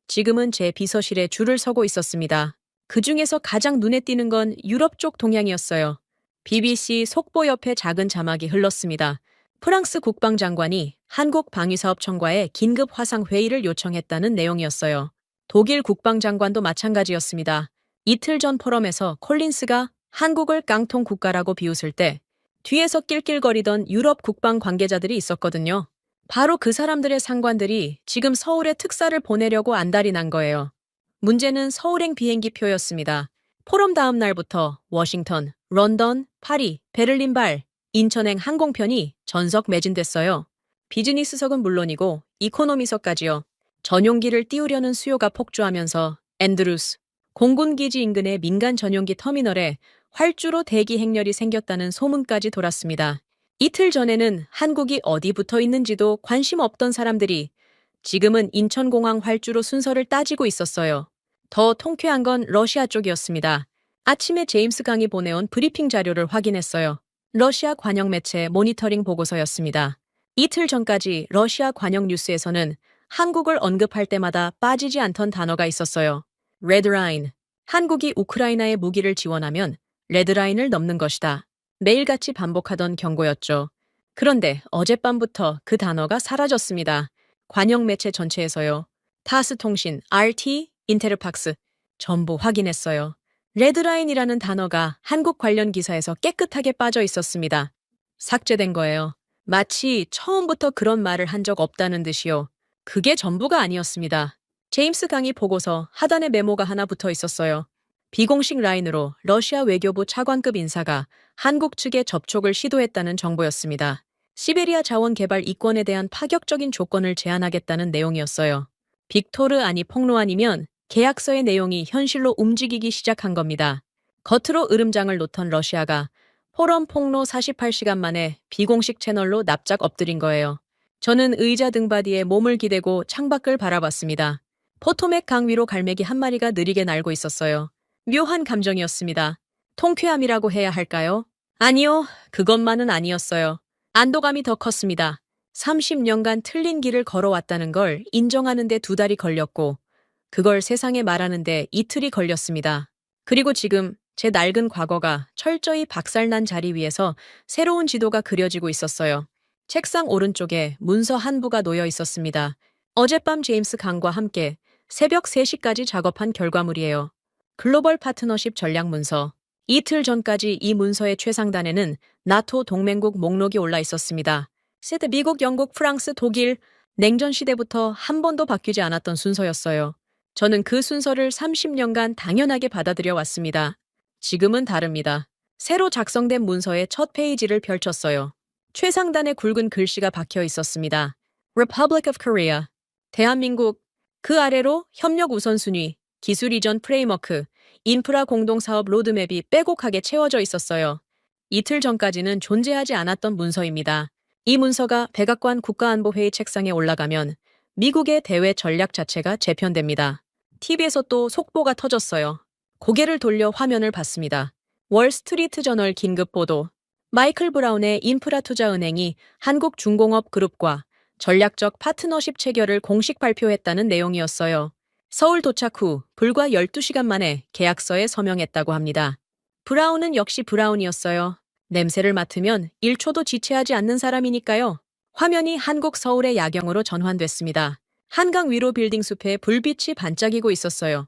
지금은 제 비서실에 줄을 서고 있었습니다. 그 중에서 가장 눈에 띄는 건 유럽 쪽 동향이었어요. BBC 속보 옆에 작은 자막이 흘렀습니다. 프랑스 국방장관이 한국 방위사업청과의 긴급 화상회의를 요청했다는 내용이었어요. 독일 국방장관도 마찬가지였습니다. 이틀 전 포럼에서 콜린스가 한국을 깡통 국가라고 비웃을 때 뒤에서 낄낄거리던 유럽 국방 관계자들이 있었거든요. 바로 그 사람들의 상관들이 지금 서울에 특사를 보내려고 안달이 난 거예요. 문제는 서울행 비행기표였습니다. 포럼 다음 날부터 워싱턴, 런던, 파리, 베를린발, 인천행 항공편이 전석 매진됐어요. 비즈니스석은 물론이고 이코노미석까지요. 전용기를 띄우려는 수요가 폭주하면서 앤드루스, 공군기지 인근의 민간 전용기 터미널에 활주로 대기 행렬이 생겼다는 소문까지 돌았습니다. 이틀 전에는 한국이 어디 붙어 있는지도 관심 없던 사람들이 지금은 인천공항 활주로 순서를 따지고 있었어요. 더 통쾌한 건 러시아 쪽이었습니다. 아침에 제임스 강이 보내온 브리핑 자료를 확인했어요. 러시아 관영 매체 모니터링 보고서였습니다. 이틀 전까지 러시아 관영 뉴스에서는 한국을 언급할 때마다 빠지지 않던 단어가 있었어요. 레드라인. 한국이 우크라이나에 무기를 지원하면 레드라인을 넘는 것이다. 매일같이 반복하던 경고였죠. 그런데 어젯밤부터 그 단어가 사라졌습니다. 관영 매체 전체에서요. 타스 통신, RT, 인테르팍스 전부 확인했어요. 레드라인이라는 단어가 한국 관련 기사에서 깨끗하게 빠져 있었습니다. 삭제된 거예요. 마치 처음부터 그런 말을 한 적 없다는 듯이요. 그게 전부가 아니었습니다. 제임스 강의 보고서 하단에 메모가 하나 붙어 있었어요. 비공식 라인으로 러시아 외교부 차관급 인사가 한국 측에 접촉을 시도했다는 정보였습니다. 시베리아 자원 개발 이권에 대한 파격적인 조건을 제안하겠다는 내용이었어요. 빅토르 아니 폭로 아니면 계약서의 내용이 현실로 움직이기 시작한 겁니다. 겉으로 으름장을 놓던 러시아가 포럼 폭로 48시간 만에 비공식 채널로 납작 엎드린 거예요. 저는 의자 등받이에 몸을 기대고 창밖을 바라봤습니다. 포토맥 강 위로 갈매기 한 마리가 느리게 날고 있었어요. 묘한 감정이었습니다. 통쾌함이라고 해야 할까요? 아니요, 그것만은 아니었어요. 안도감이 더 컸습니다. 30년간 틀린 길을 걸어왔다는 걸 인정하는 데 2달이 걸렸고 그걸 세상에 말하는데 이틀이 걸렸습니다. 그리고 지금 제 낡은 과거가 철저히 박살난 자리 위에서 새로운 지도가 그려지고 있었어요. 책상 오른쪽에 문서 한 부가 놓여 있었습니다. 어젯밤 제임스 강과 함께 새벽 3시까지 작업한 결과물이에요. 글로벌 파트너십 전략 문서. 이틀 전까지 이 문서의 최상단에는 나토 동맹국 목록이 올라 있었습니다. 세트 미국, 영국, 프랑스, 독일, 냉전 시대부터 한 번도 바뀌지 않았던 순서였어요. 저는 그 순서를 30년간 당연하게 받아들여 왔습니다. 지금은 다릅니다. 새로 작성된 문서의 첫 페이지를 펼쳤어요. 최상단에 굵은 글씨가 박혀 있었습니다. Republic of Korea. 대한민국. 그 아래로 협력 우선순위, 기술 이전 프레임워크, 인프라 공동사업 로드맵이 빼곡하게 채워져 있었어요. 이틀 전까지는 존재하지 않았던 문서입니다. 이 문서가 백악관 국가안보회의 책상에 올라가면 미국의 대외 전략 자체가 재편됩니다. TV에서 또 속보가 터졌어요. 고개를 돌려 화면을 봤습니다. 월스트리트 저널 긴급 보도. 마이클 브라운의 인프라투자은행이 한국중공업그룹과 전략적 파트너십 체결을 공식 발표했다는 내용이었어요. 서울 도착 후 불과 12시간 만에 계약서에 서명했다고 합니다. 브라운은 역시 브라운이었어요. 냄새를 맡으면 1초도 지체하지 않는 사람이니까요. 화면이 한국 서울의 야경으로 전환됐습니다. 한강 위로 빌딩 숲에 불빛이 반짝이고 있었어요.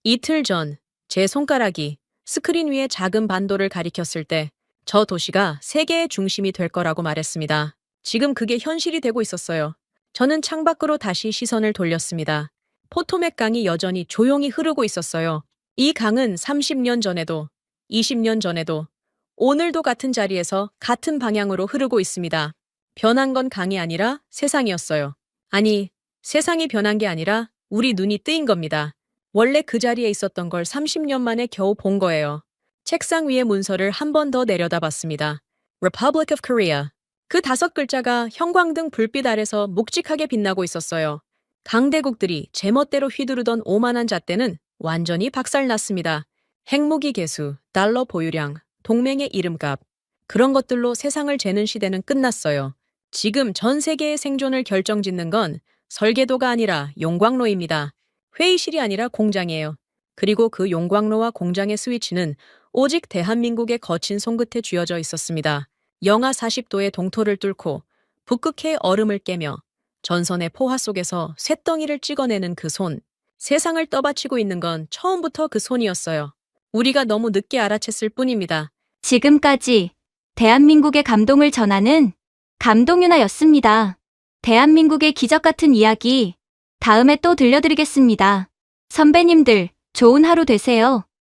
이틀 전 제 손가락이 스크린 위에 작은 반도를 가리켰을 때 저 도시가 세계의 중심이 될 거라고 말했습니다. 지금 그게 현실이 되고 있었어요. 저는 창밖으로 다시 시선을 돌렸습니다. 포토맥 강이 여전히 조용히 흐르고 있었어요. 이 강은 30년 전에도, 20년 전에도, 오늘도 같은 자리에서 같은 방향으로 흐르고 있습니다. 변한 건 강이 아니라 세상이었어요. 아니, 세상이 변한 게 아니라 우리 눈이 뜨인 겁니다. 원래 그 자리에 있었던 걸 30년 만에 겨우 본 거예요. 책상 위의 문서를 한 번 더 내려다봤습니다. Republic of Korea. 그 5글자가 형광등 불빛 아래서 묵직하게 빛나고 있었어요. 강대국들이 제멋대로 휘두르던 오만한 잣대는 완전히 박살났습니다. 핵무기 개수, 달러 보유량, 동맹의 이름값. 그런 것들로 세상을 재는 시대는 끝났어요. 지금 전 세계의 생존을 결정짓는 건 설계도가 아니라 용광로입니다. 회의실이 아니라 공장이에요. 그리고 그 용광로와 공장의 스위치는 오직 대한민국의 거친 손끝에 쥐어져 있었습니다. 영하 40도의 동토를 뚫고 북극해의 얼음을 깨며 전선의 포화 속에서 쇳덩이를 찍어내는 그 손. 세상을 떠받치고 있는 건 처음부터 그 손이었어요. 우리가 너무 늦게 알아챘을 뿐입니다. 지금까지 대한민국의 감동을 전하는 감동윤아였습니다. 대한민국의 기적 같은 이야기 다음에 또 들려드리겠습니다. 선배님들, 좋은 하루 되세요.